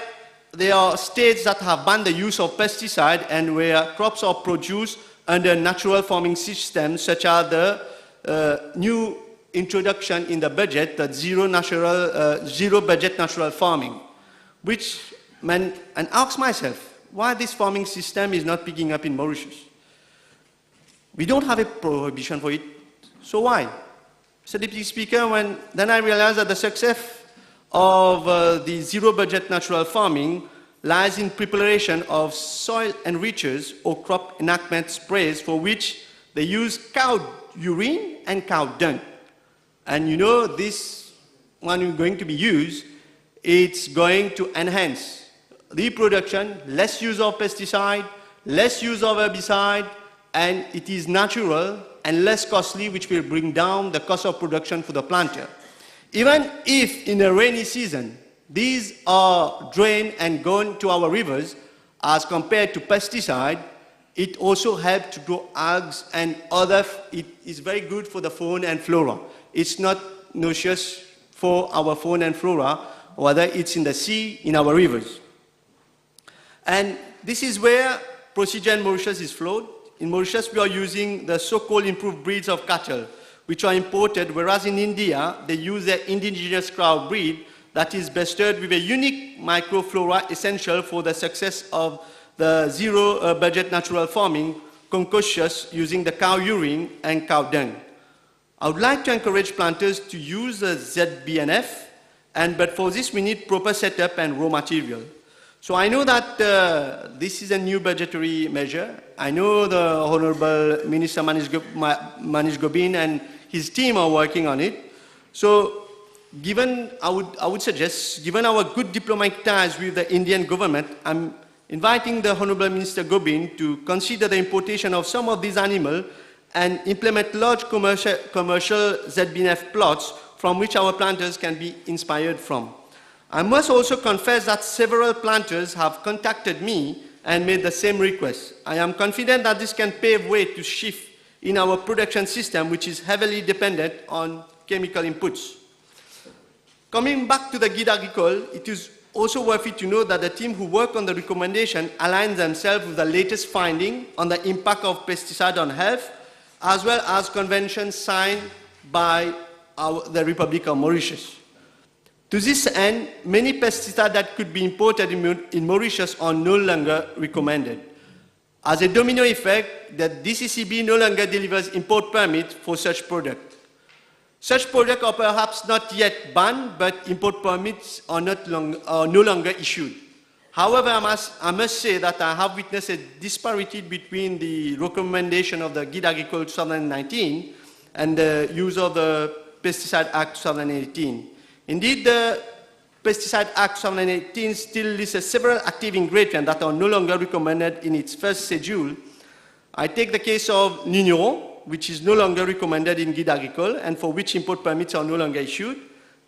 there are states that have banned the use of pesticide and where crops are produced under natural farming systems, such as the new introduction in the budget, the zero budget natural farming, which meant, and ask myself, why this farming system is not picking up in Mauritius? We don't have a prohibition for it, so why? Mr. Deputy Speaker, then I realized that the success of the zero budget natural farming lies in preparation of soil enrichers or crop enactment sprays, for which they use cow urine and cow dung. And you know, this one is going to be used, it's going to enhance the production, less use of pesticide, less use of herbicide, and it is natural and less costly, which will bring down the cost of production for the planter. Even if in a rainy season, these are drained and gone to our rivers, as compared to pesticide, it also helps to grow algae and other, it is very good for the fauna and flora. It's not noxious for our fauna and flora, whether it's in the sea, in our rivers. And this is where procedure in Mauritius is flawed. In Mauritius, we are using the so-called improved breeds of cattle, which are imported, whereas in India, they use their indigenous cow breed that is bested with a unique microflora essential for the success of the zero budget natural farming, concocious using the cow urine and cow dung. I would like to encourage planters to use the ZBNF, but for this we need proper setup and raw material. So I know that this is a new budgetary measure. I know the Honorable Minister Manish Gobin and his team are working on it. So I would suggest, given our good diplomatic ties with the Indian government, I'm inviting the Honorable Minister Gobin to consider the importation of some of these animals and implement large commercial ZBNF plots from which our planters can be inspired from. I must also confess that several planters have contacted me and made the same request. I am confident that this can pave way to shift in our production system, which is heavily dependent on chemical inputs. Coming back to the guide agricole, it is also worth it to know that the team who work on the recommendation align themselves with the latest finding on the impact of pesticide on health, as well as conventions signed by the Republic of Mauritius. To this end, many pesticides that could be imported in Mauritius are no longer recommended. As a domino effect, the DCCB no longer delivers import permits for such products. Such products are perhaps not yet banned, but import permits are no longer issued. However, I must say that I have witnessed a disparity between the recommendation of the Guide Agricole 2019 and the use of the Pesticide Act 2018. Indeed, the Pesticide Act 2018 still lists several active ingredients that are no longer recommended in its first schedule. I take the case of Numéro, which is no longer recommended in Guide Agricole and for which import permits are no longer issued.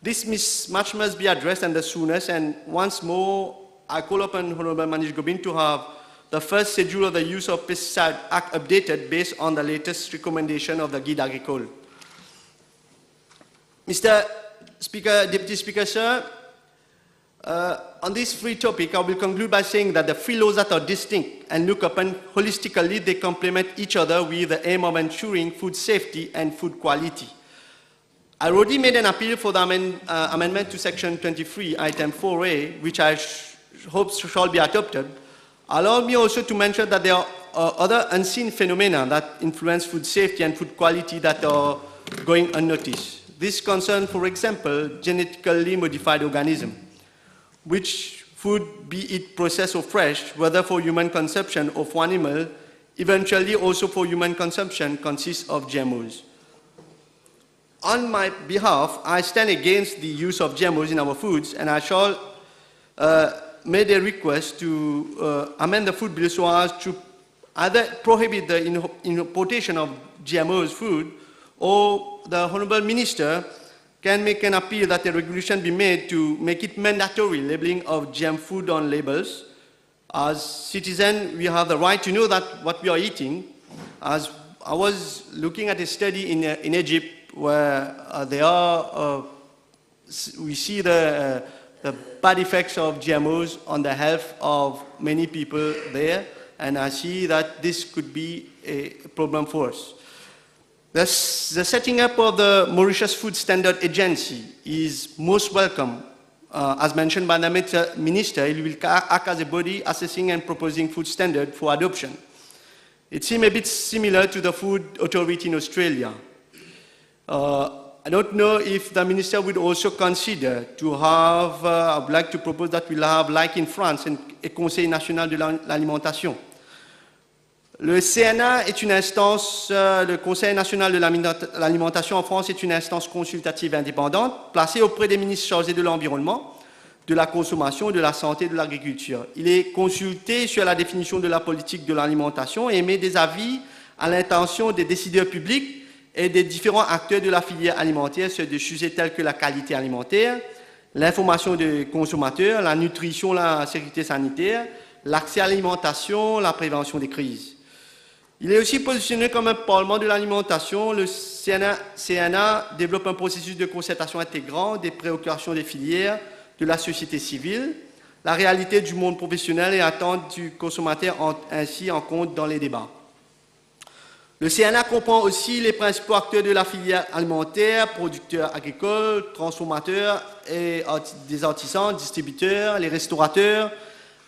This mismatch must be addressed and the soonest, and once more, I call upon Honorable Manish Gobin to have the first schedule of the use of Pesticide Act updated based on the latest recommendation of the Guide Agricole. Mr. Speaker, Deputy Speaker, sir, on this free topic, I will conclude by saying that the three laws that are distinct and look upon holistically, they complement each other with the aim of ensuring food safety and food quality. I already made an appeal for the amendment to Section 23, Item 4A, which I hope shall be adopted. Allow me also to mention that there are other unseen phenomena that influence food safety and food quality that are going unnoticed. This concerns, for example, genetically modified organisms, which food, be it processed or fresh, whether for human consumption or for animal, eventually also for human consumption, consists of GMOs. On my behalf, I stand against the use of GMOs in our foods, and I shall make a request to amend the food bill so as to either prohibit the importation of GMOs food, or the Honourable Minister can make an appeal that a regulation be made to make it mandatory labeling of GM food on labels. As citizens, we have the right to know that what we are eating. As I was looking at a study in Egypt where we see the bad effects of GMOs on the health of many people there, and I see that this could be a problem for us. The setting up of the Mauritius Food Standard Agency is most welcome. As mentioned by the Minister, it will act as a body assessing and proposing food standard for adoption. It seems a bit similar to the Food Authority in Australia. I don't know if the Minister would also consider to have, I would like to propose that we'll have, like in France, a Conseil national de l'alimentation. Le CNA est une instance, le Conseil national de l'alimentation en France est une instance consultative indépendante placée auprès des ministres chargés de l'environnement, de la consommation, de la santé et de l'agriculture. Il est consulté sur la définition de la politique de l'alimentation et émet des avis à l'intention des décideurs publics et des différents acteurs de la filière alimentaire sur des sujets tels que la qualité alimentaire, l'information des consommateurs, la nutrition, la sécurité sanitaire, l'accès à l'alimentation, la prévention des crises. Il est aussi positionné comme un parlement de l'alimentation. Le CNA développe un processus de concertation intégrant des préoccupations des filières, de la société civile, la réalité du monde professionnel et attentes du consommateur entrent ainsi en compte dans les débats. Le CNA comprend aussi les principaux acteurs de la filière alimentaire, producteurs agricoles, transformateurs et des artisans, distributeurs, les restaurateurs,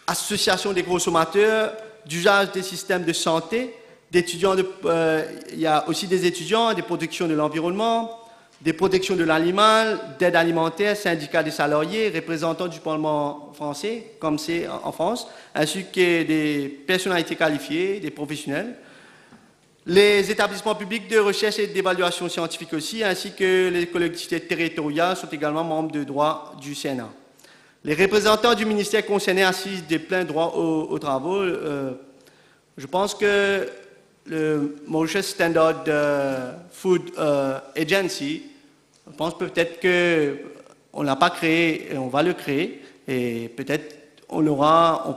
associations des consommateurs, d'usage des systèmes de santé, il y a aussi des étudiants, des productions de l'environnement, des protections de l'animal, d'aide alimentaire, syndicats des salariés, représentants du Parlement français, comme c'est en France, ainsi que des personnalités qualifiées, des professionnels, les établissements publics de recherche et d'évaluation scientifique aussi, ainsi que les collectivités territoriales sont également membres de droit du Sénat. Les représentants du ministère concerné assistent de plein droit aux travaux. Je pense que le Mauritius Standard Food Agency, je pense peut-être qu'on ne l'a pas créé et on va le créer, et peut-être on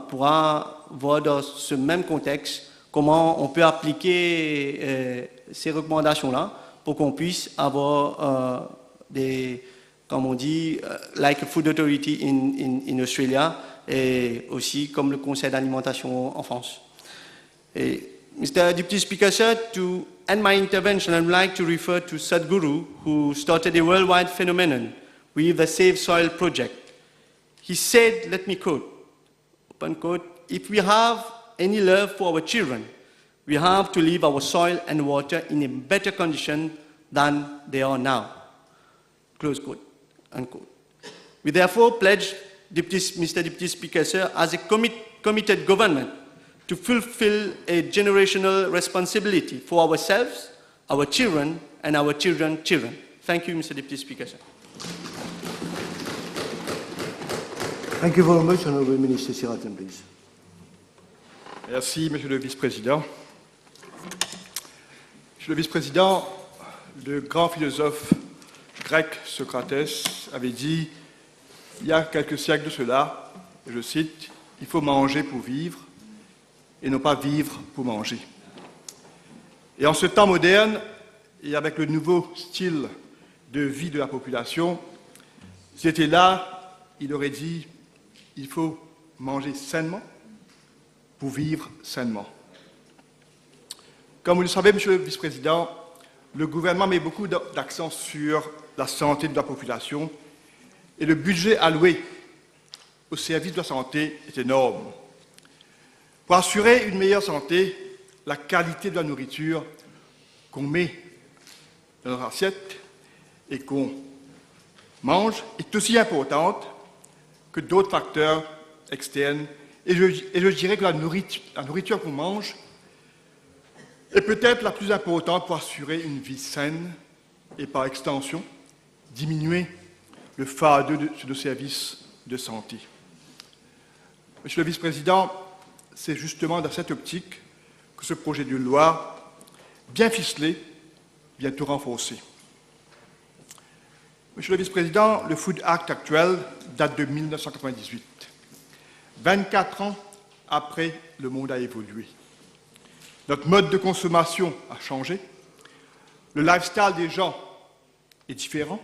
pourra voir dans ce même contexte comment on peut appliquer ces recommandations-là pour qu'on puisse avoir des, comme on dit, like a food authority in Australia, et aussi comme le Conseil d'alimentation en France. Et, Mr. Deputy Speaker, sir, to end my intervention, I would like to refer to Sadhguru, who started a worldwide phenomenon with the Save Soil project. He said, let me quote, open quote, if we have any love for our children, we have to leave our soil and water in a better condition than they are now. Close quote, unquote. We therefore pledge, Mr. Deputy Speaker, sir, as a committed government, to fulfill a generational responsibility for ourselves, our children, and our children's children. Thank you, Mr. Deputy Speaker, sir. Thank you very much, Honourable Minister. Sera, please. Merci, Monsieur le Vice-président. Monsieur le Vice-président, le grand philosophe grec Socrate avait dit, il y a quelques siècles de cela, je cite, « Il faut manger pour vivre, et non pas vivre pour manger. » Et en ce temps moderne, et avec le nouveau style de vie de la population, s'il était là, il aurait dit « il faut manger sainement pour vivre sainement ». Comme vous le savez, Monsieur le Vice-président, le gouvernement met beaucoup d'accent sur la santé de la population et le budget alloué au service de la santé est énorme. Pour assurer une meilleure santé, la qualité de la nourriture qu'on met dans notre assiette et qu'on mange est aussi importante que d'autres facteurs externes. Et je dirais que la nourriture qu'on mange est peut-être la plus importante pour assurer une vie saine et par extension diminuer le fardeau de nos services de santé. Monsieur le Vice-président, c'est justement dans cette optique que ce projet de loi, bien ficelé, bientôt renforcé. Monsieur le Vice-président, le Food Act actuel date de 1998. 24 ans après, le monde a évolué. Notre mode de consommation a changé. Le lifestyle des gens est différent.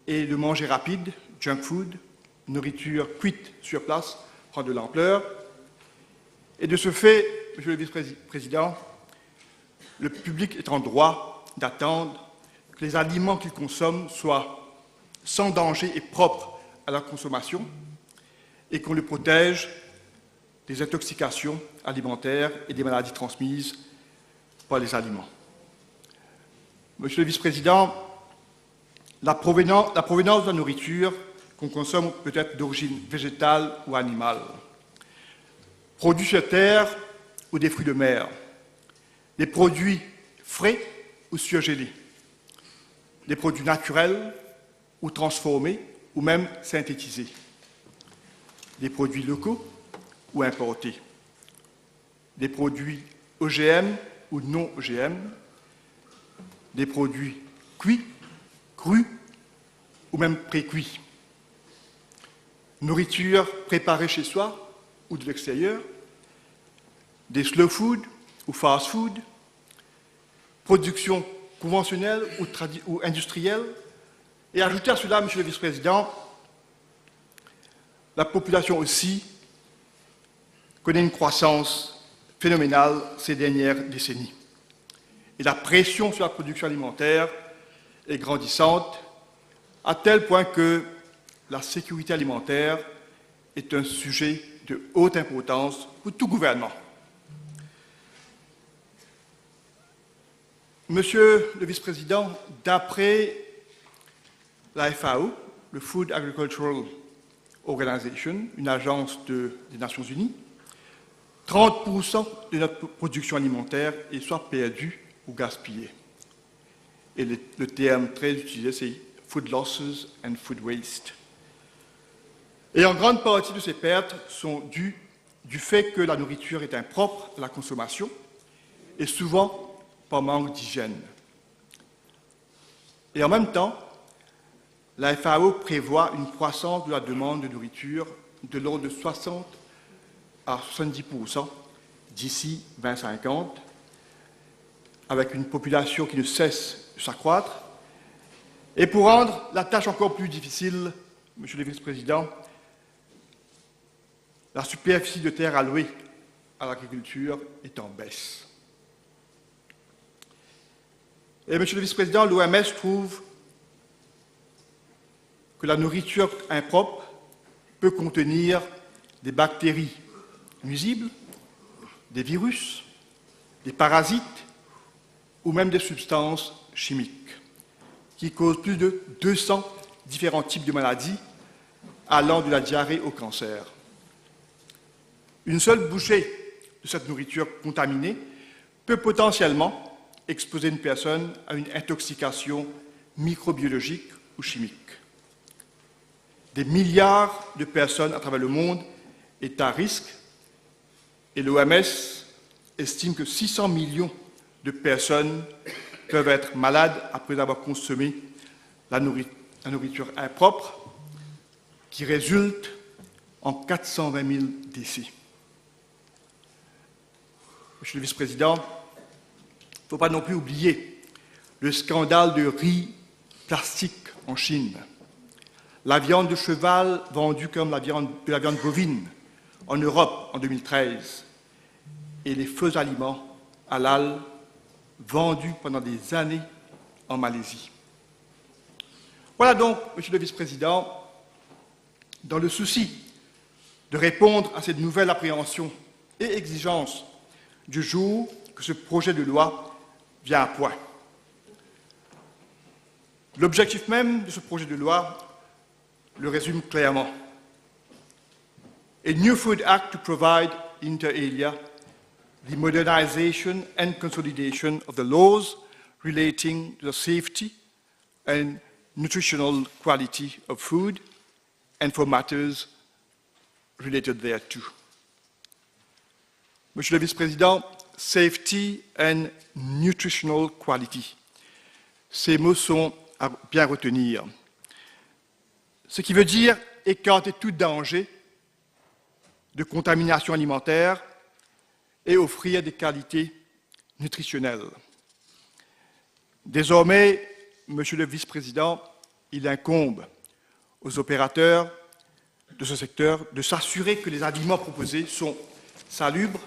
Et le manger rapide, junk food, nourriture cuite sur place, prend de l'ampleur. Et de ce fait, Monsieur le Vice-président, le public est en droit d'attendre que les aliments qu'il consomme soient sans danger et propres à la consommation et qu'on le protège des intoxications alimentaires et des maladies transmises par les aliments. Monsieur le Vice-président, la provenance de la nourriture qu'on consomme peut être d'origine végétale ou animale, produits sur terre ou des fruits de mer, des produits frais ou surgelés, des produits naturels ou transformés ou même synthétisés, des produits locaux ou importés, des produits OGM ou non OGM, des produits cuits, crus ou même pré-cuits, nourriture préparée chez soi ou de l'extérieur, des slow food ou fast food, production conventionnelle ou industrielle, et ajouter à cela, Monsieur le Vice-président, la population aussi connaît une croissance phénoménale ces dernières décennies. Et la pression sur la production alimentaire est grandissante, à tel point que la sécurité alimentaire est un sujet de haute importance pour tout gouvernement. Monsieur le Vice-président, d'après la FAO, le Food Agricultural Organization, une agence des Nations Unies, 30% de notre production alimentaire est soit perdue ou gaspillée. Et le terme très utilisé, c'est food losses and food waste. Et en grande partie de ces pertes sont dues du fait que la nourriture est impropre à la consommation et souvent par manque d'hygiène. Et en même temps, la FAO prévoit une croissance de la demande de nourriture de l'ordre de 60 à 70% d'ici 2050, avec une population qui ne cesse de s'accroître. Et pour rendre la tâche encore plus difficile, Monsieur le Vice-président, la superficie de terre allouée à l'agriculture est en baisse. Et Monsieur le Vice-président, l'OMS trouve que la nourriture impropre peut contenir des bactéries nuisibles, des virus, des parasites ou même des substances chimiques qui causent plus de 200 différents types de maladies allant de la diarrhée au cancer. Une seule bouchée de cette nourriture contaminée peut potentiellement exposer une personne à une intoxication microbiologique ou chimique. Des milliards de personnes à travers le monde est à risque et l'OMS estime que 600 millions de personnes peuvent être malades après avoir consommé la nourriture impropre qui résulte en 420 000 décès. Monsieur le Vice-président, il ne faut pas non plus oublier le scandale de riz plastique en Chine, la viande de cheval vendue comme de la viande bovine en Europe en 2013 et les faux aliments halal vendus pendant des années en Malaisie. Voilà donc, Monsieur le Vice-président, dans le souci de répondre à cette nouvelle appréhension et exigence du jour que ce projet de loi vient à point. L'objectif même de ce projet de loi le résume clairement. A new Food Act to provide, inter alia, the modernization and consolidation of the laws relating to the safety and nutritional quality of food and for matters related thereto. Monsieur le Vice-président, safety and nutritional quality. Ces mots sont à bien retenir. Ce qui veut dire écarter tout danger de contamination alimentaire et offrir des qualités nutritionnelles. Désormais, Monsieur le Vice-président, il incombe aux opérateurs de ce secteur de s'assurer que les aliments proposés sont salubres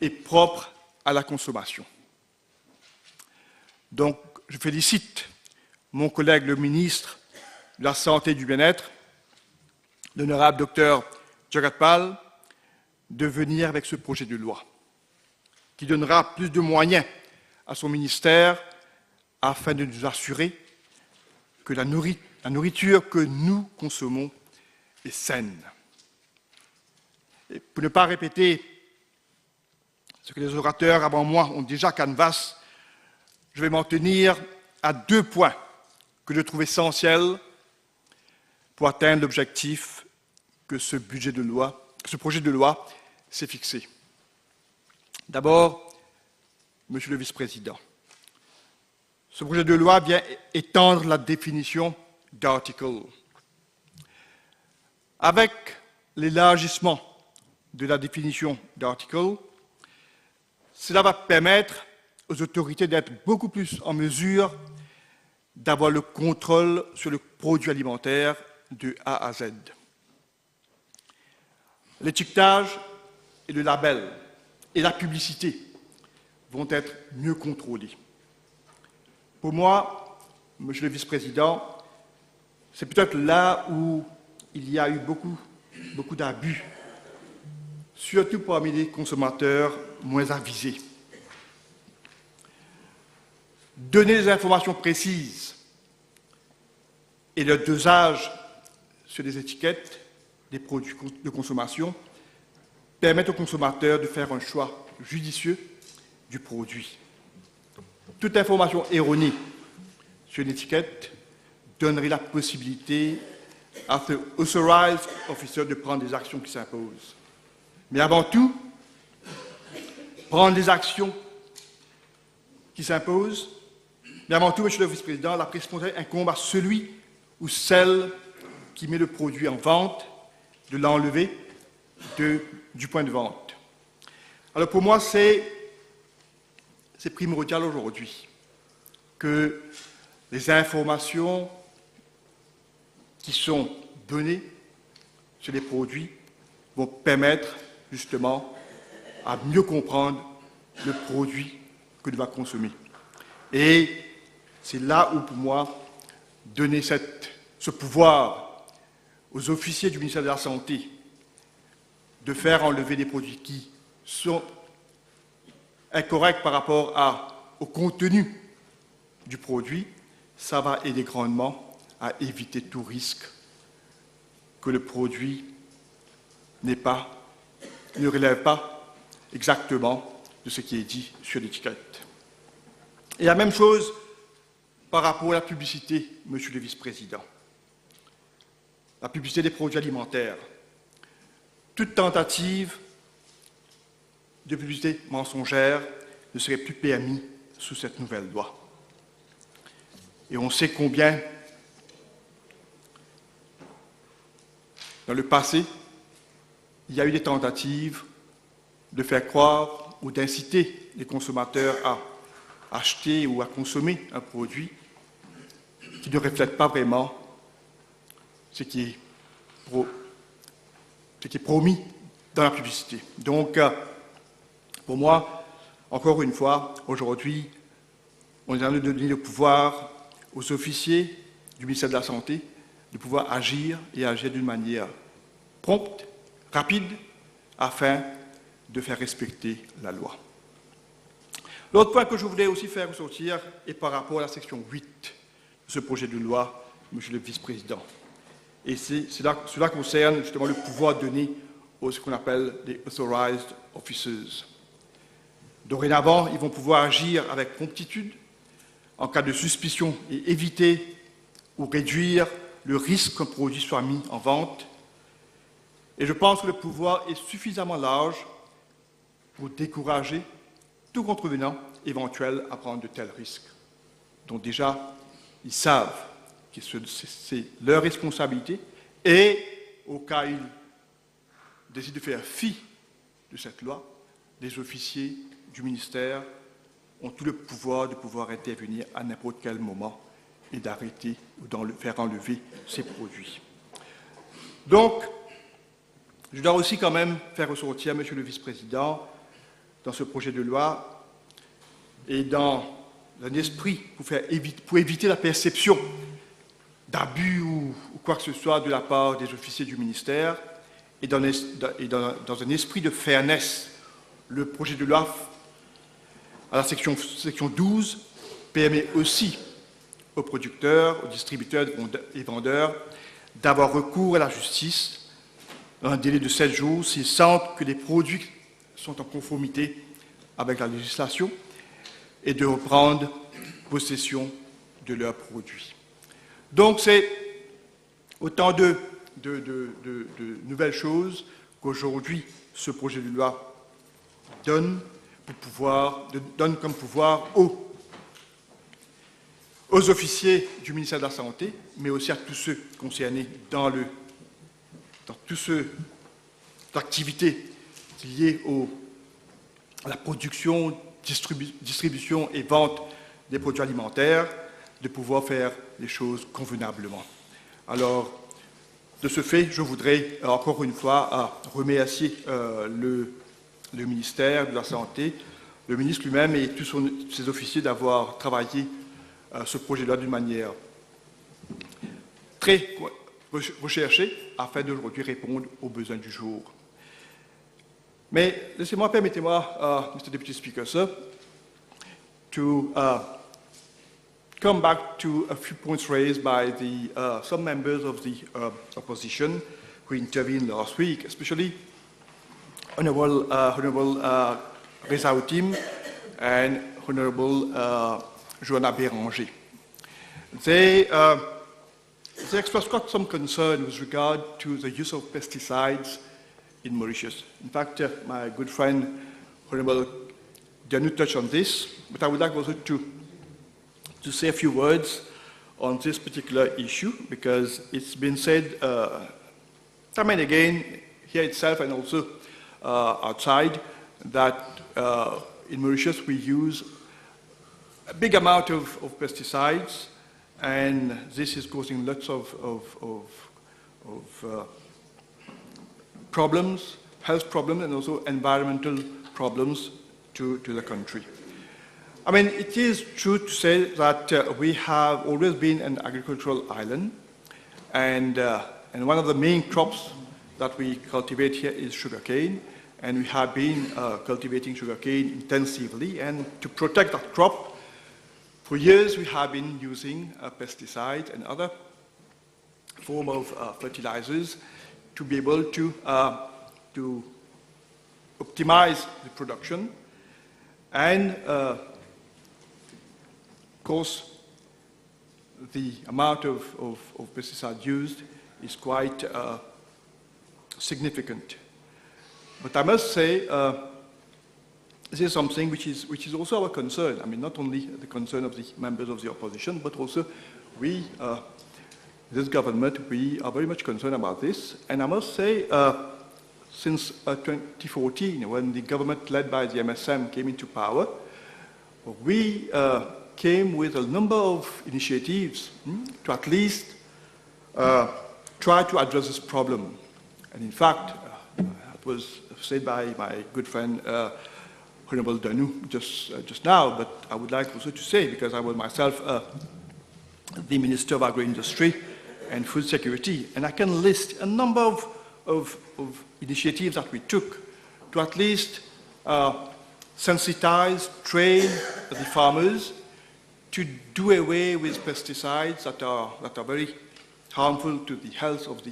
et propres à la consommation. Donc, je félicite mon collègue le ministre de la Santé et du Bien-être, l'honorable docteur Jagatpal, de venir avec ce projet de loi qui donnera plus de moyens à son ministère afin de nous assurer que la nourriture que nous consommons est saine. Et pour ne pas répéter ce que les orateurs avant moi ont déjà canvassé, je vais m'en tenir à 2 points que je trouve essentiels pour atteindre l'objectif que ce projet de loi s'est fixé. D'abord, Monsieur le Vice-président, ce projet de loi vient étendre la définition d'article. Avec l'élargissement de la définition d'article, cela va permettre aux autorités d'être beaucoup plus en mesure d'avoir le contrôle sur le produit alimentaire de A à Z. L'étiquetage et le label et la publicité vont être mieux contrôlés. Pour moi, Monsieur le Vice-président, c'est peut-être là où il y a eu beaucoup d'abus, surtout parmi les consommateurs moins avisés. Donner des informations précises et le dosage sur les étiquettes des produits de consommation permettent aux consommateurs de faire un choix judicieux du produit. Toute information erronée sur une étiquette donnerait la possibilité à ce authorized officer de prendre des actions qui s'imposent. Mais avant tout, prendre des actions qui s'imposent, mais avant tout, Monsieur le Vice-président, la responsabilité incombe à celui ou celle qui met le produit en vente de l'enlever du point de vente. Alors pour moi, c'est primordial aujourd'hui que les informations qui sont données sur les produits vont permettre justement à mieux comprendre le produit que l'on va consommer. Et c'est là où, pour moi, donner ce pouvoir aux officiers du ministère de la Santé de faire enlever des produits qui sont incorrects par rapport au contenu du produit, ça va aider grandement à éviter tout risque que le produit ne relève pas exactement de ce qui est dit sur l'étiquette. Et la même chose par rapport à la publicité, Monsieur le Vice-président. La publicité des produits alimentaires. Toute tentative de publicité mensongère ne serait plus permise sous cette nouvelle loi. Et on sait combien, dans le passé, il y a eu des tentatives de faire croire ou d'inciter les consommateurs à acheter ou à consommer un produit qui ne reflète pas vraiment ce qui est promis dans la publicité. Donc, pour moi, encore une fois, aujourd'hui, on est en train de donner le pouvoir aux officiers du ministère de la Santé de pouvoir agir et agir d'une manière prompte, rapide, afin de faire respecter la loi. L'autre point que je voulais aussi faire ressortir est par rapport à la section 8 de ce projet de loi, Monsieur le Vice-président. Et cela concerne justement le pouvoir donné aux ce qu'on appelle des authorized officers. Dorénavant, ils vont pouvoir agir avec promptitude en cas de suspicion et éviter ou réduire le risque qu'un produit soit mis en vente. Et je pense que le pouvoir est suffisamment large pour décourager tout contrevenant éventuel à prendre de tels risques. Donc déjà, ils savent que c'est leur responsabilité et au cas où ils décident de faire fi de cette loi, les officiers du ministère ont tout le pouvoir de pouvoir intervenir à n'importe quel moment et d'arrêter ou de faire enlever ces produits. Donc, je dois aussi quand même faire ressortir, Monsieur le Vice-président, dans ce projet de loi et dans un esprit pour éviter la perception d'abus ou quoi que ce soit de la part des officiers du ministère et dans un esprit de fairness, le projet de loi à la section 12 permet aussi aux producteurs, aux distributeurs et vendeurs d'avoir recours à la justice un délai de 7 jours s'ils sentent que les produits sont en conformité avec la législation et de reprendre possession de leurs produits. Donc c'est autant de nouvelles choses qu'aujourd'hui ce projet de loi donne comme pouvoir aux officiers du ministère de la Santé, mais aussi à tous ceux concernés dans toutes ces activités liées à la production, distribution et vente des produits alimentaires, de pouvoir faire les choses convenablement. Alors, de ce fait, je voudrais encore une fois remercier le ministère de la Santé, le ministre lui-même et tous ses officiers d'avoir travaillé ce projet-là d'une manière très recherchée afin d'aujourd'hui répondre aux besoins du jour. Mais permettez-moi, Mr. Deputy Speaker, sir, to come back to a few points raised by some members of the opposition who intervened last week, especially Honorable Reza Outim and Honorable Joanna Béranger. They expressed quite some concern with regard to the use of pesticides in Mauritius. In fact, my good friend Honorable Danu touched on this, but I would like also to say a few words on this particular issue, because it's been said time and again here itself and also outside that in Mauritius we use a big amount of pesticides, and this is causing lots of problems, health problems, and also environmental problems to the country. I mean, it is true to say that we have always been an agricultural island, and one of the main crops that we cultivate here is sugarcane, and we have been cultivating sugarcane intensively, and to protect that crop, for years we have been using pesticides and other form of fertilizers to be able to optimize the production. And of course, the amount of pesticide used is quite significant. But I must say, this is something which is also our concern. I mean, not only the concern of the members of the opposition, but also we, this government, we are very much concerned about this. And I must say, since 2014, when the government led by the MSM came into power, we came with a number of initiatives to at least try to address this problem. And in fact, it was said by my good friend Honorable Danu just now, but I would like also to say, because I was myself the Minister of Agro-Industry and Food Security, and I can list a number of initiatives that we took to at least sensitize, train the farmers to do away with pesticides that are very harmful to the health of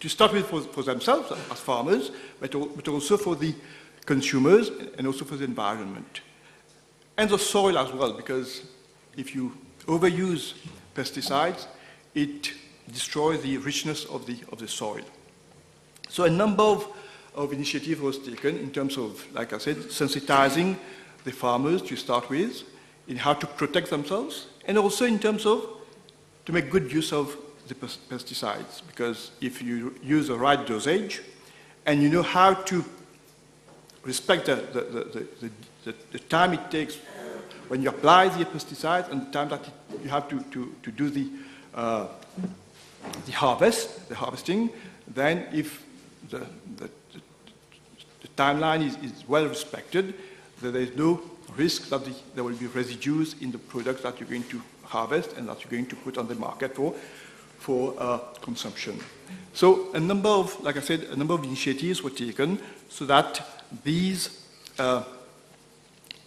to start with for themselves as farmers, but also for the consumers and also for the environment. And the soil as well, because if you overuse pesticides, it destroys the richness of the soil. So a number of initiatives was taken in terms of, like I said, sensitizing the farmers to start with, in how to protect themselves, and also in terms of to make good use of the pesticides, because if you use the right dosage and you know how to respect the time it takes when you apply the pesticides and the time that you have to do the harvesting, then if the timeline is well respected, there is no risk that there will be residues in the products that you're going to harvest and that you're going to put on the market for consumption. So a number of, like I said, a number of initiatives were taken so that these, the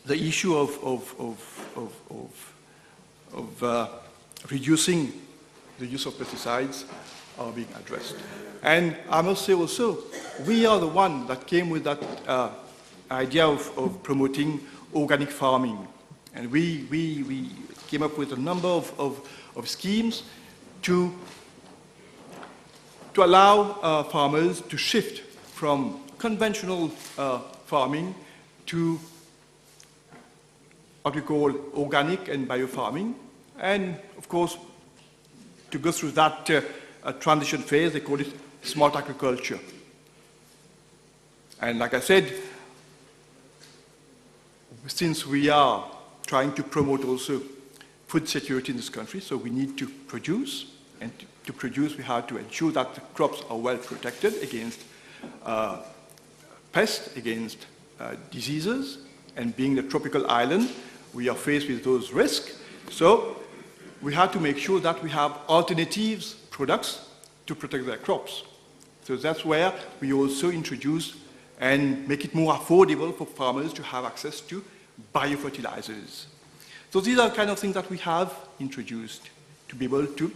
issue of reducing the use of pesticides are being addressed. And I must say also, we are the one that came with that idea of promoting organic farming. And we came up with a number of schemes to allow farmers to shift from conventional farming to what we call organic and biofarming. And of course, to go through that transition phase, they call it smart agriculture. And like I said, since we are trying to promote also food security in this country, so we need to produce, and to produce we have to ensure that the crops are well protected against pests, against diseases, and being the tropical island, we are faced with those risks. So we have to make sure that we have alternatives products to protect their crops. So that's where we also introduce and make it more affordable for farmers to have access to biofertilizers. So these are kind of things that we have introduced to be able to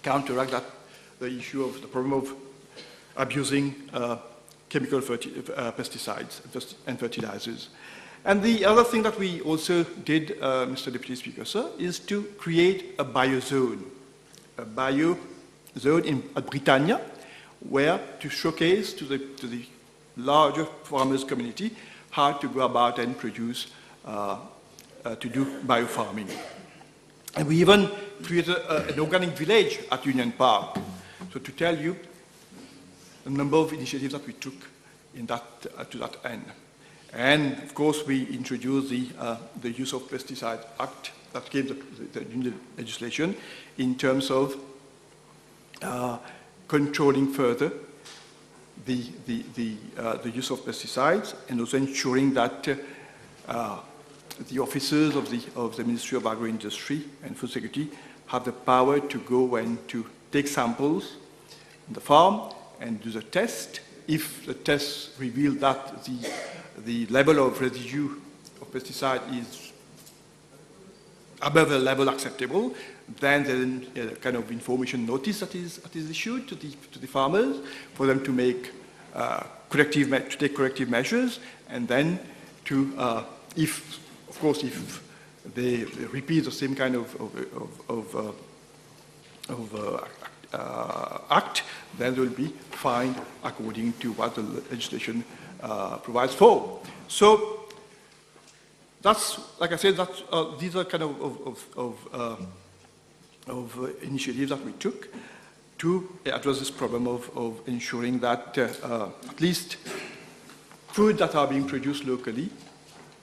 counteract the issue of the problem of abusing chemical pesticides and fertilizers. And the other thing that we also did, Mr. Deputy Speaker, sir, is to create a biozone at Britannia, where to showcase to the larger farmers community how to go about and produce, to do biofarming. And we even created an organic village at Union Park. So to tell you the number of initiatives that we took in that, to that end. And of course, we introduced the Use of Pesticide Act that came the new legislation in terms of controlling further the use of pesticides, and also ensuring that the officers of the Ministry of Agro-Industry and Food Security have the power to go and to take samples in the farm and do the test. If the tests reveal that the level of residue of pesticide is above the level acceptable, then there's a kind of information notice that is issued to the farmers for them to make take corrective measures, and then to, if they repeat the same kind of act, then they will be fined according to what the legislation provides for. So that's, like I said, that's, these are kind of initiatives that we took to address this problem of ensuring that at least food that are being produced locally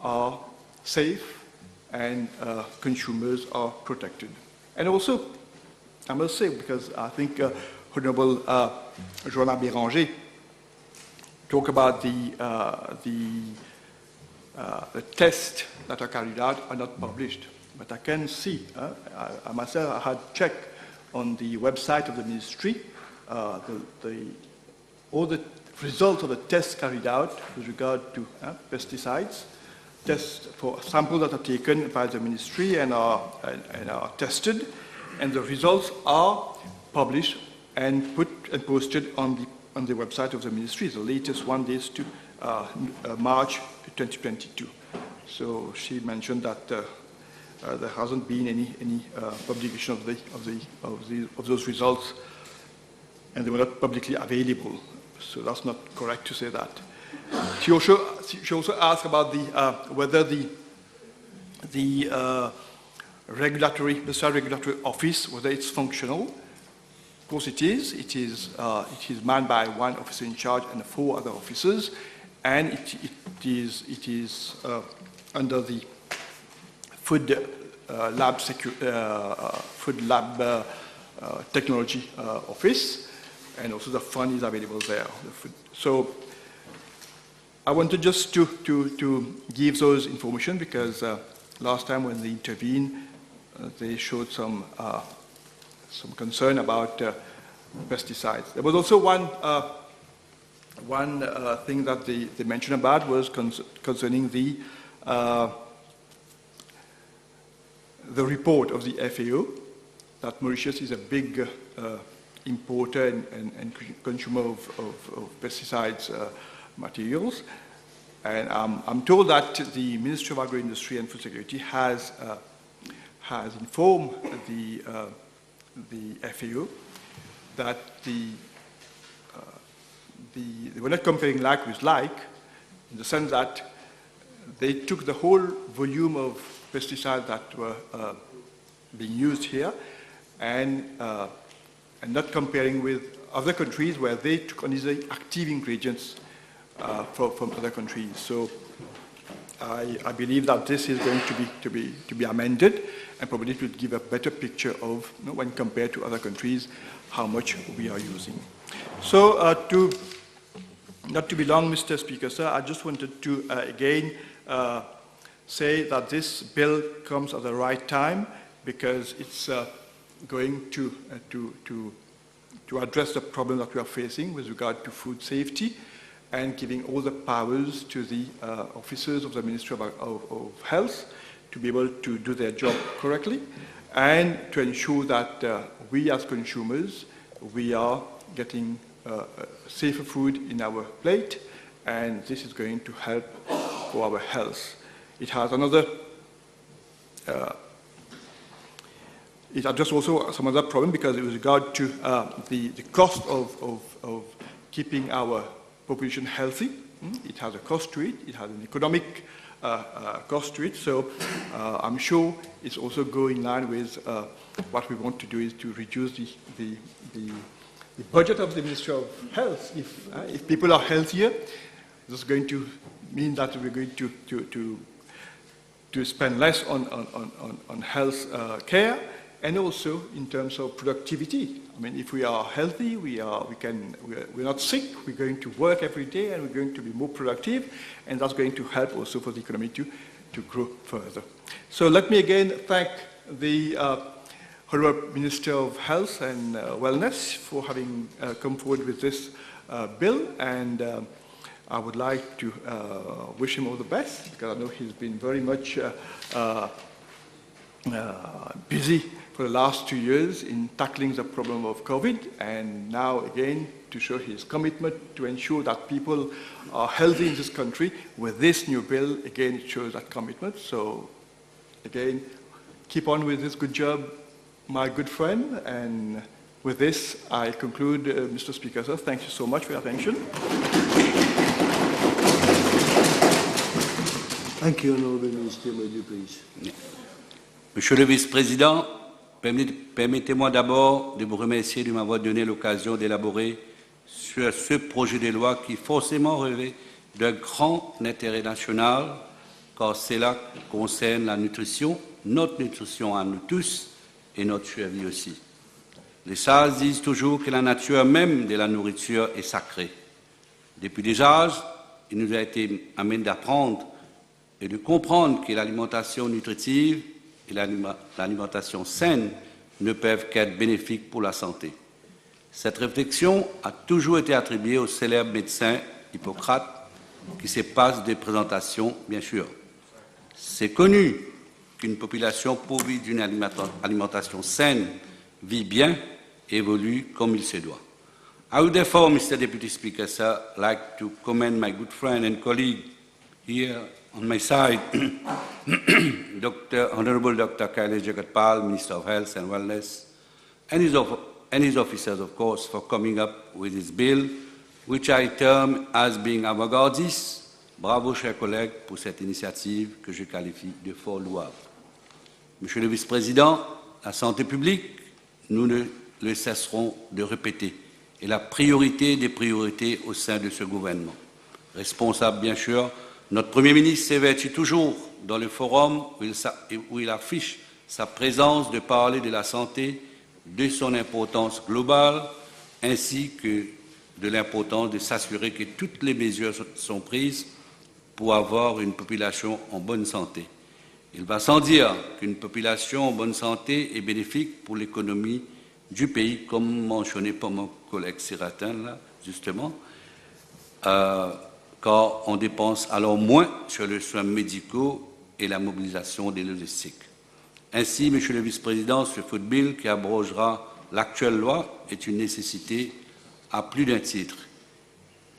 are safe and consumers are protected. And also, I must say, because I think Honorable Joanna Béranger talked about the tests that are carried out are not published. But I can see, I myself had checked on the website of the ministry all the results of the tests carried out with regard to pesticides, tests for samples that are taken by the ministry and are tested, and the results are published and posted on the website of the ministry. The latest one dates to March 2022. So she mentioned that there hasn't been any publication of those results, and they were not publicly available. So that's not correct to say that. She also asked about whether the Pesticide Regulatory Office, whether it's functional. Of course it is. It is manned by one officer in charge and 4 other officers, and it is under the Food Lab Technology Office, and also the fund is available there. So I wanted just to give those information, because last time when they intervened, they showed some concern about pesticides. There was also one thing that they mentioned about was concerning the report of the FAO, that Mauritius is a big importer and consumer of pesticides materials. And I'm told that the Ministry of Agro-Industry and Food Security has informed the FAO that they were not comparing like with like, in the sense that they took the whole volume of pesticides that were being used here and not comparing with other countries where they took only the active ingredients from other countries. So I believe that this is going to be amended, and probably it will give a better picture of, when compared to other countries, how much we are using. So not to be long, Mr. Speaker, sir, I just wanted to again say that this bill comes at the right time, because it's going to address the problem that we are facing with regard to food safety, and giving all the powers to the officers of the Ministry of Health to be able to do their job correctly and to ensure that we as consumers, we are getting safer food in our plate, and this is going to help for our health. It has another, it addresses also some other problem because with regard to the cost of keeping our population healthy. It has a cost to it. It has an economic cost to it. So I'm sure it's also going in line with what we want to do is to reduce the budget of the Ministry of Health. If people are healthier, this is going to mean that we're going to spend less on health care, and also in terms of productivity. I mean, if we are healthy, we're not sick, we're going to work every day, and we're going to be more productive, and that's going to help also for the economy to grow further. So let me again thank the Honourable Minister of Health and Wellness for having come forward with this bill, and I would like to wish him all the best, because I know he's been very much busy for the last 2 years in tackling the problem of COVID, and now again to show his commitment to ensure that people are healthy in this country. With this new bill, again, it shows that commitment. So again, keep on with this good job, my good friend. And with this, I conclude, Mr. Speaker, sir. Thank you so much for your attention. Thank you, Honourable Minister. Please. Monsieur le Vice-président, permettez-moi d'abord de vous remercier de m'avoir donné l'occasion d'élaborer sur ce projet de loi qui forcément revêt d'un grand intérêt national, car cela concerne la nutrition, notre nutrition à nous tous et notre survie aussi. Les sages disent toujours que la nature même de la nourriture est sacrée. Depuis des âges, il nous a été amené d'apprendre et de comprendre que l'alimentation nutritive et l'alimentation saine ne peuvent qu'être bénéfiques pour la santé. Cette réflexion a toujours été attribuée au célèbre médecin Hippocrate, qui se passe des présentations, bien sûr. C'est connu qu'une population pourvue d'une alimentation saine vit bien et évolue comme il se doit. I would therefore, Mr. Deputy Speaker, sir, like to commend my good friend and colleague here on my side, Honourable Dr. Kaile Jagatpal, Minister of Health and Wellness, and his officers, of course, for coming up with this bill, which I term as being avant-gardiste. Bravo, chers collègues, pour cette initiative que je qualifie de fort louable. Monsieur le Vice-président, la santé publique, nous ne le cesserons de répéter, est la priorité des priorités au sein de ce gouvernement. Responsable, bien sûr, notre Premier ministre s'évertue toujours dans le forum où il affiche sa présence de parler de la santé, de son importance globale, ainsi que de l'importance de s'assurer que toutes les mesures sont prises pour avoir une population en bonne santé. Il va sans dire qu'une population en bonne santé est bénéfique pour l'économie du pays, comme mentionné par mon collègue Seratin, là, justement, car on dépense alors moins sur les soins médicaux et la mobilisation des logistiques. Ainsi, Monsieur le Vice-président, ce food bill qui abrogera l'actuelle loi est une nécessité à plus d'un titre.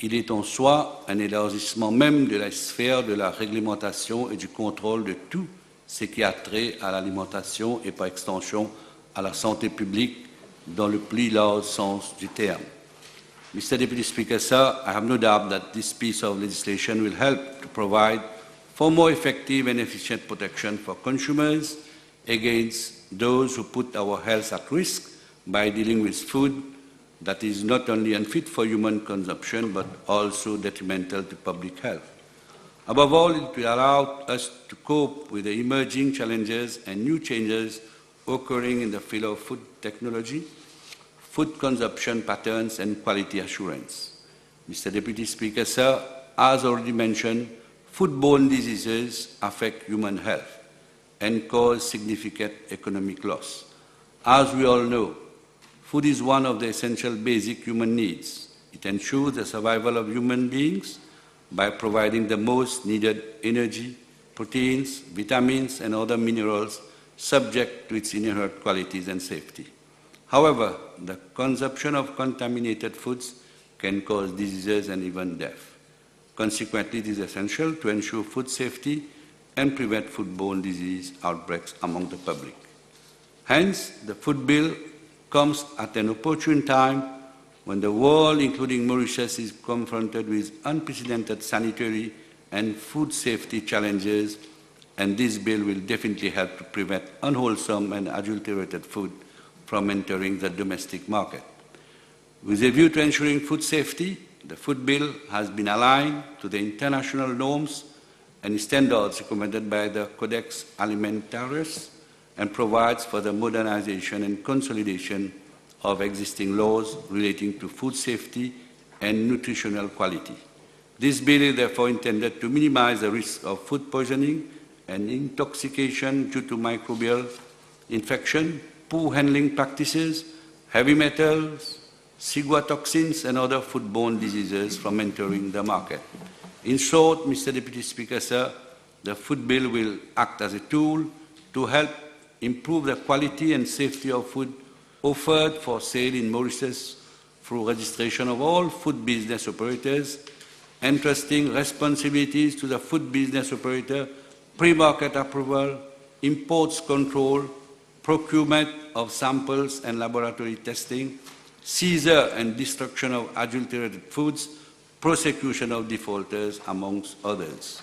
Il est en soi un élargissement même de la sphère de la réglementation et du contrôle de tout ce qui a trait à l'alimentation et par extension à la santé publique dans le plus large sens du terme. Mr. Deputy Speaker, sir, I have no doubt that this piece of legislation will help to provide for more effective and efficient protection for consumers against those who put our health at risk by dealing with food that is not only unfit for human consumption but also detrimental to public health. Above all, it will allow us to cope with the emerging challenges and new changes occurring in the field of food technology, food consumption patterns and quality assurance. Mr. Deputy Speaker, sir, as already mentioned, foodborne diseases affect human health and cause significant economic loss. As we all know, food is one of the essential basic human needs. It ensures the survival of human beings by providing the most needed energy, proteins, vitamins, and other minerals subject to its inherent qualities and safety. However, the consumption of contaminated foods can cause diseases and even death. Consequently, it is essential to ensure food safety and prevent foodborne disease outbreaks among the public. Hence, the food bill comes at an opportune time when the world, including Mauritius, is confronted with unprecedented sanitary and food safety challenges, and this bill will definitely help to prevent unwholesome and adulterated food from entering the domestic market. With a view to ensuring food safety, the food bill has been aligned to the international norms and standards recommended by the Codex Alimentarius and provides for the modernization and consolidation of existing laws relating to food safety and nutritional quality. This bill is therefore intended to minimize the risk of food poisoning and intoxication due to microbial infection, poor handling practices, heavy metals, ciguatoxins, and other foodborne diseases from entering the market. In short, Mr. Deputy Speaker, sir, the food bill will act as a tool to help improve the quality and safety of food offered for sale in Mauritius through registration of all food business operators, entrusting responsibilities to the food business operator, pre-market approval, imports control, procurement of samples and laboratory testing, seizure and destruction of adulterated foods, prosecution of defaulters, amongst others.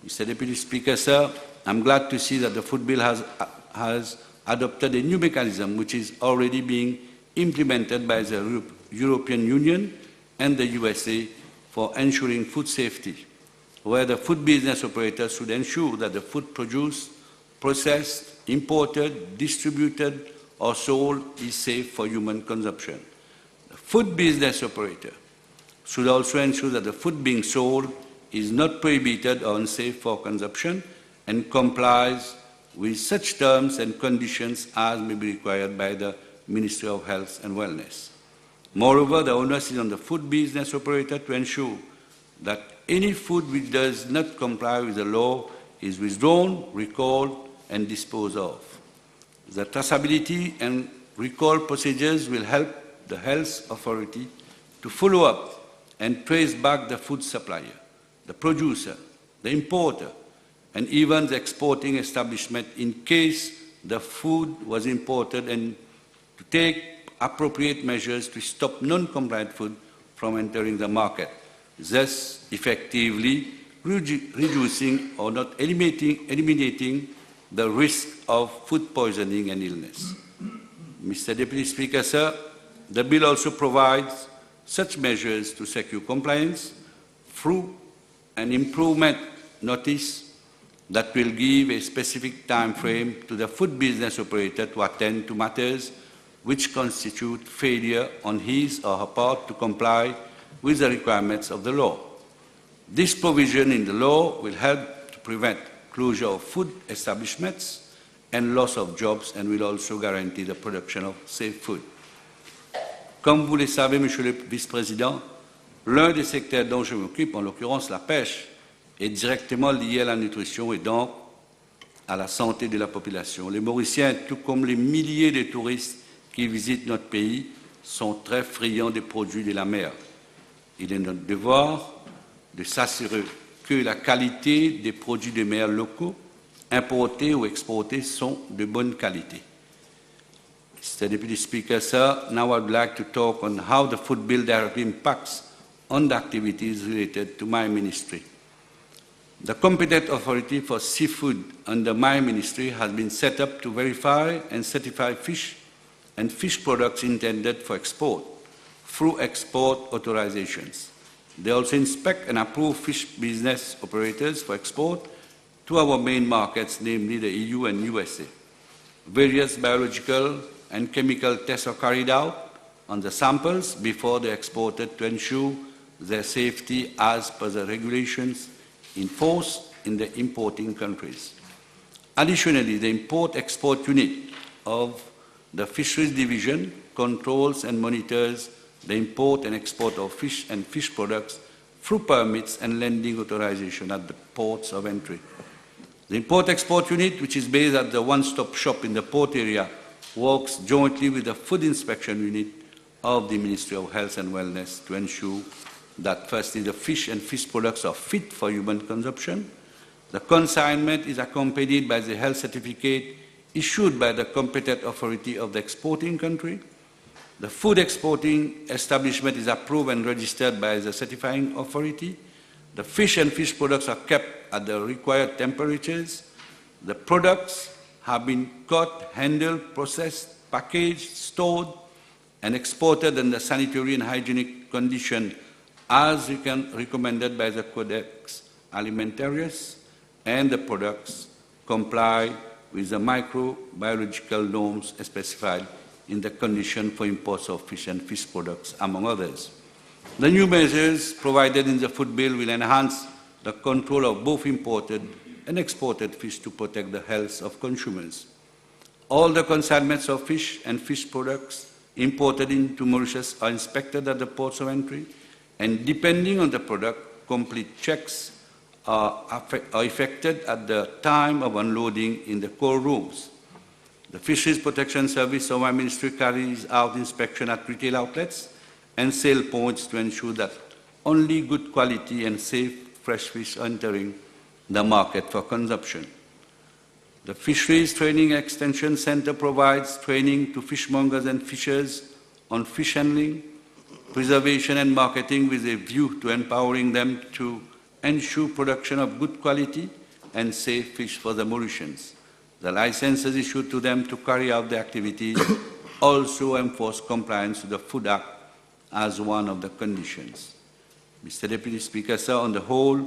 Mr. Deputy Speaker, sir, I'm glad to see that the food bill has adopted a new mechanism which is already being implemented by the European Union and the USA for ensuring food safety, where the food business operators should ensure that the food produced, processed, imported, distributed, or sold is safe for human consumption. The food business operator should also ensure that the food being sold is not prohibited or unsafe for consumption and complies with such terms and conditions as may be required by the Ministry of Health and Wellness. Moreover, the onus is on the food business operator to ensure that any food which does not comply with the law is withdrawn, recalled, and disposed of. The traceability and recall procedures will help the health authority to follow up and trace back the food supplier, the producer, the importer, and even the exporting establishment in case the food was imported, and to take appropriate measures to stop non-compliant food from entering the market, thus effectively reducing or not eliminating the risk of food poisoning and illness. Mr. Deputy Speaker, sir, the bill also provides such measures to secure compliance through an improvement notice that will give a specific time frame to the food business operator to attend to matters which constitute failure on his or her part to comply with the requirements of the law. This provision in the law will help to prevent closure of food establishments and loss of jobs, and will also guarantee the production of safe food. Comme vous le savez, Monsieur le Vice-président, l'un des secteurs dont je m'occupe, en l'occurrence la pêche, est directement lié à la nutrition et donc à la santé de la population. Les Mauriciens, tout comme les milliers de touristes qui visitent notre pays, sont très friands des produits de la mer. Il est notre devoir de s'assurer que la qualité des produits de mer locaux, importés ou exportés, sont de bonne qualité. Mr. Deputy Speaker, sir, now I would like to talk on how the food bill directly impacts on the activities related to my ministry. The competent authority for seafood under my ministry has been set up to verify and certify fish and fish products intended for export through export authorizations. They also inspect and approve fish business operators for export to our main markets, namely the EU and USA. Various biological and chemical tests are carried out on the samples before they are exported to ensure their safety as per the regulations in force in the importing countries. Additionally, the import-export unit of the Fisheries Division controls and monitors the import and export of fish and fish products through permits and landing authorization at the ports of entry. The Import-Export Unit, which is based at the one-stop shop in the port area, works jointly with the Food Inspection Unit of the Ministry of Health and Wellness to ensure that, firstly, the fish and fish products are fit for human consumption. The consignment is accompanied by the health certificate issued by the competent authority of the exporting country. The food exporting establishment is approved and registered by the certifying authority. The fish and fish products are kept at the required temperatures. The products have been caught, handled, processed, packaged, stored, and exported under sanitary and hygienic conditions as recommended by the Codex Alimentarius, and the products comply with the microbiological norms specified in the condition for imports of fish and fish products, among others. The new measures provided in the food bill will enhance the control of both imported and exported fish to protect the health of consumers. All the consignments of fish and fish products imported into Mauritius are inspected at the ports of entry, and depending on the product, complete checks are effected at the time of unloading in the core rooms. The Fisheries Protection Service of my ministry carries out inspection at retail outlets and sale points to ensure that only good quality and safe fresh fish are entering the market for consumption. The Fisheries Training Extension Center provides training to fishmongers and fishers on fish handling, preservation and marketing with a view to empowering them to ensure production of good quality and safe fish for the Mauritians. The licenses issued to them to carry out the activities also enforce compliance with the Food Act as one of the conditions. Mr. Deputy Speaker, sir, on the whole,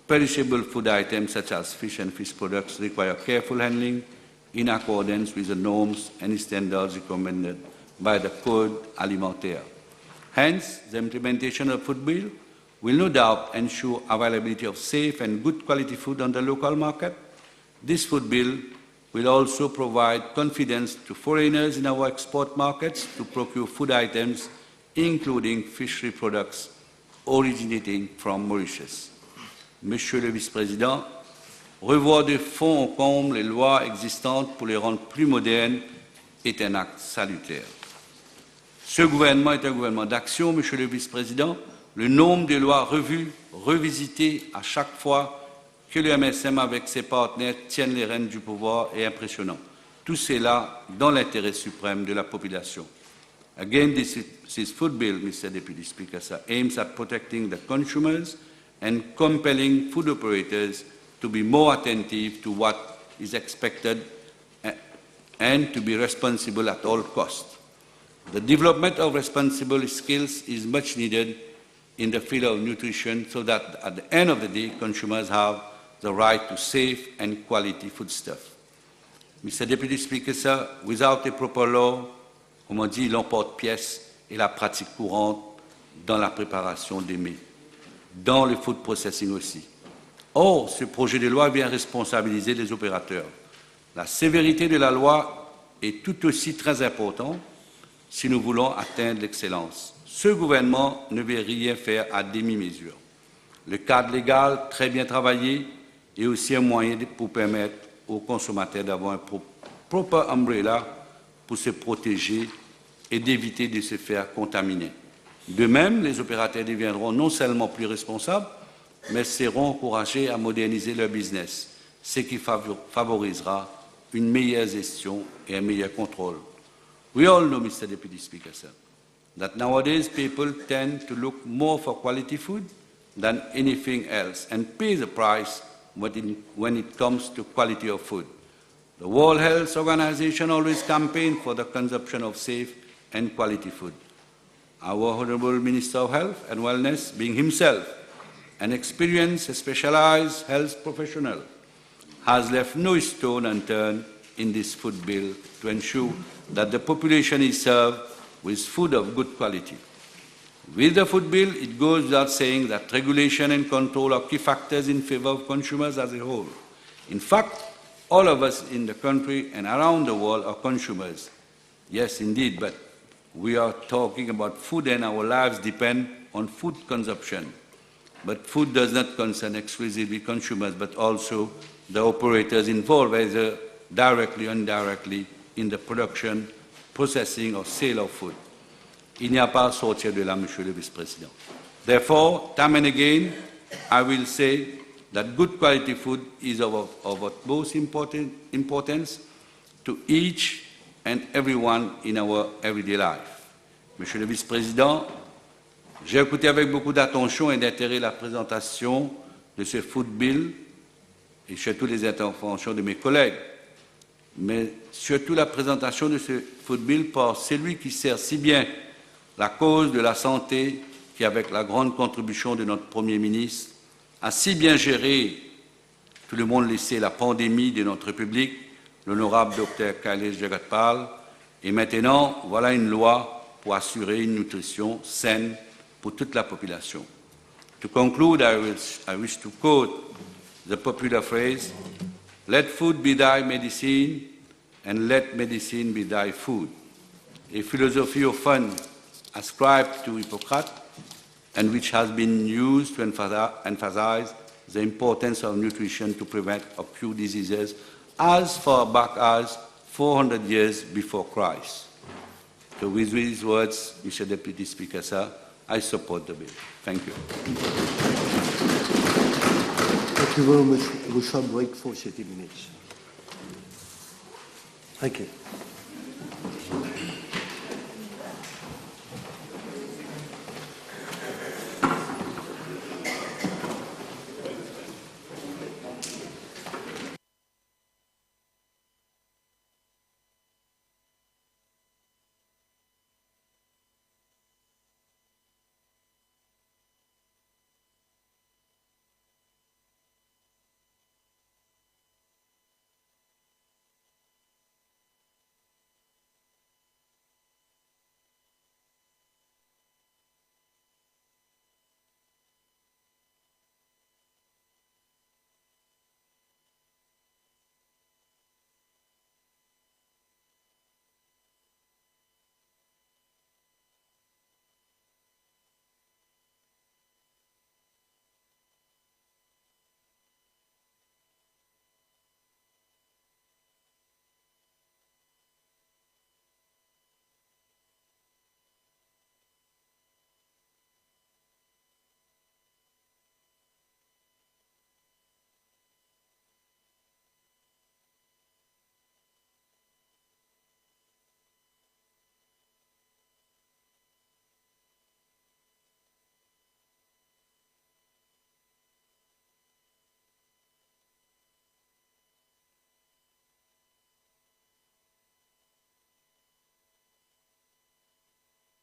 perishable food items such as fish and fish products require careful handling in accordance with the norms and standards recommended by the Code Alimentaire. Hence, the implementation of the food bill will no doubt ensure availability of safe and good quality food on the local market. This food bill will also provide confidence to foreigners in our export markets to procure food items, including fishery products originating from Mauritius. Monsieur le Vice-président, revoir de fond en comble les lois existantes pour les rendre plus modernes est un acte salutaire. Ce gouvernement est un gouvernement d'action, Monsieur le Vice-président. Le nombre de lois revues, revisitées à chaque fois que le MSM avec ses partenaires tiennent les rênes du pouvoir est impressionnant. Tout cela dans l'intérêt suprême de la population. Again, this food bill, Mr. Deputy Speaker, aims at protecting the consumers and compelling food operators to be more attentive to what is expected and to be responsible at all costs. The development of responsible skills is much needed in the field of nutrition so that at the end of the day, consumers have the right to safe and quality foodstuff. Mr. Deputy Speaker, sir, without a proper law, comme on dit, l'emporte-pièce est la pratique courante dans la préparation des mets, dans le food processing aussi. Or, ce projet de loi vient responsabiliser les opérateurs. La sévérité de la loi est tout aussi très importante si nous voulons atteindre l'excellence. Ce gouvernement ne veut rien faire à demi-mesure. Le cadre légal, très bien travaillé, est aussi un moyen pour permettre aux consommateurs d'avoir un proper umbrella pour se protéger et d'éviter de se faire contaminer. De même, les opérateurs deviendront non seulement plus responsables, mais seront encouragés à moderniser leur business, ce qui favorisera une meilleure gestion et un meilleur contrôle. We all know, Mr. Deputy Speaker, sir, that nowadays people tend to look more for quality food than anything else and pay the price when it comes to quality of food. The World Health Organization always campaigned for the consumption of safe and quality food. Our Honorable Minister of Health and Wellness, being himself an experienced, specialized health professional, has left no stone unturned in this food bill to ensure that the population is served with food of good quality. With the food bill, it goes without saying that regulation and control are key factors in favor of consumers as a whole. In fact, all of us in the country and around the world are consumers. Yes, indeed, but we are talking about food and our lives depend on food consumption. but food does not concern exclusively consumers, but also the operators involved, whether directly or indirectly, in the production, processing or sale of food. Il n'y a pas à sortir de là, Monsieur le Vice-Président. Therefore, time and again, I will say that good quality food is of utmost importance to each and everyone in our everyday life. Monsieur le Vice-Président, j'ai écouté avec beaucoup d'attention et d'intérêt la présentation de ce food bill et surtout les interventions de mes collègues, mais surtout la présentation de ce food bill par celui qui sert si bien la cause de la santé, qui avec la grande contribution de notre Premier ministre a si bien géré, tout le monde le sait, la pandémie de notre République, l'honorable Dr Kailesh Jagatpal, et maintenant voilà une loi pour assurer une nutrition saine pour toute la population. To conclude, I wish to quote the popular phrase, "Let food be thy medicine, and let medicine be thy food," a philosophy of fun ascribed to Hippocrates and which has been used to emphasize the importance of nutrition to prevent or cure diseases as far back as 400 years before Christ. So with these words, Mr. Deputy Speaker, sir, I support the bill. Thank you. Thank you very much. We shall break for 30 minutes. Thank you.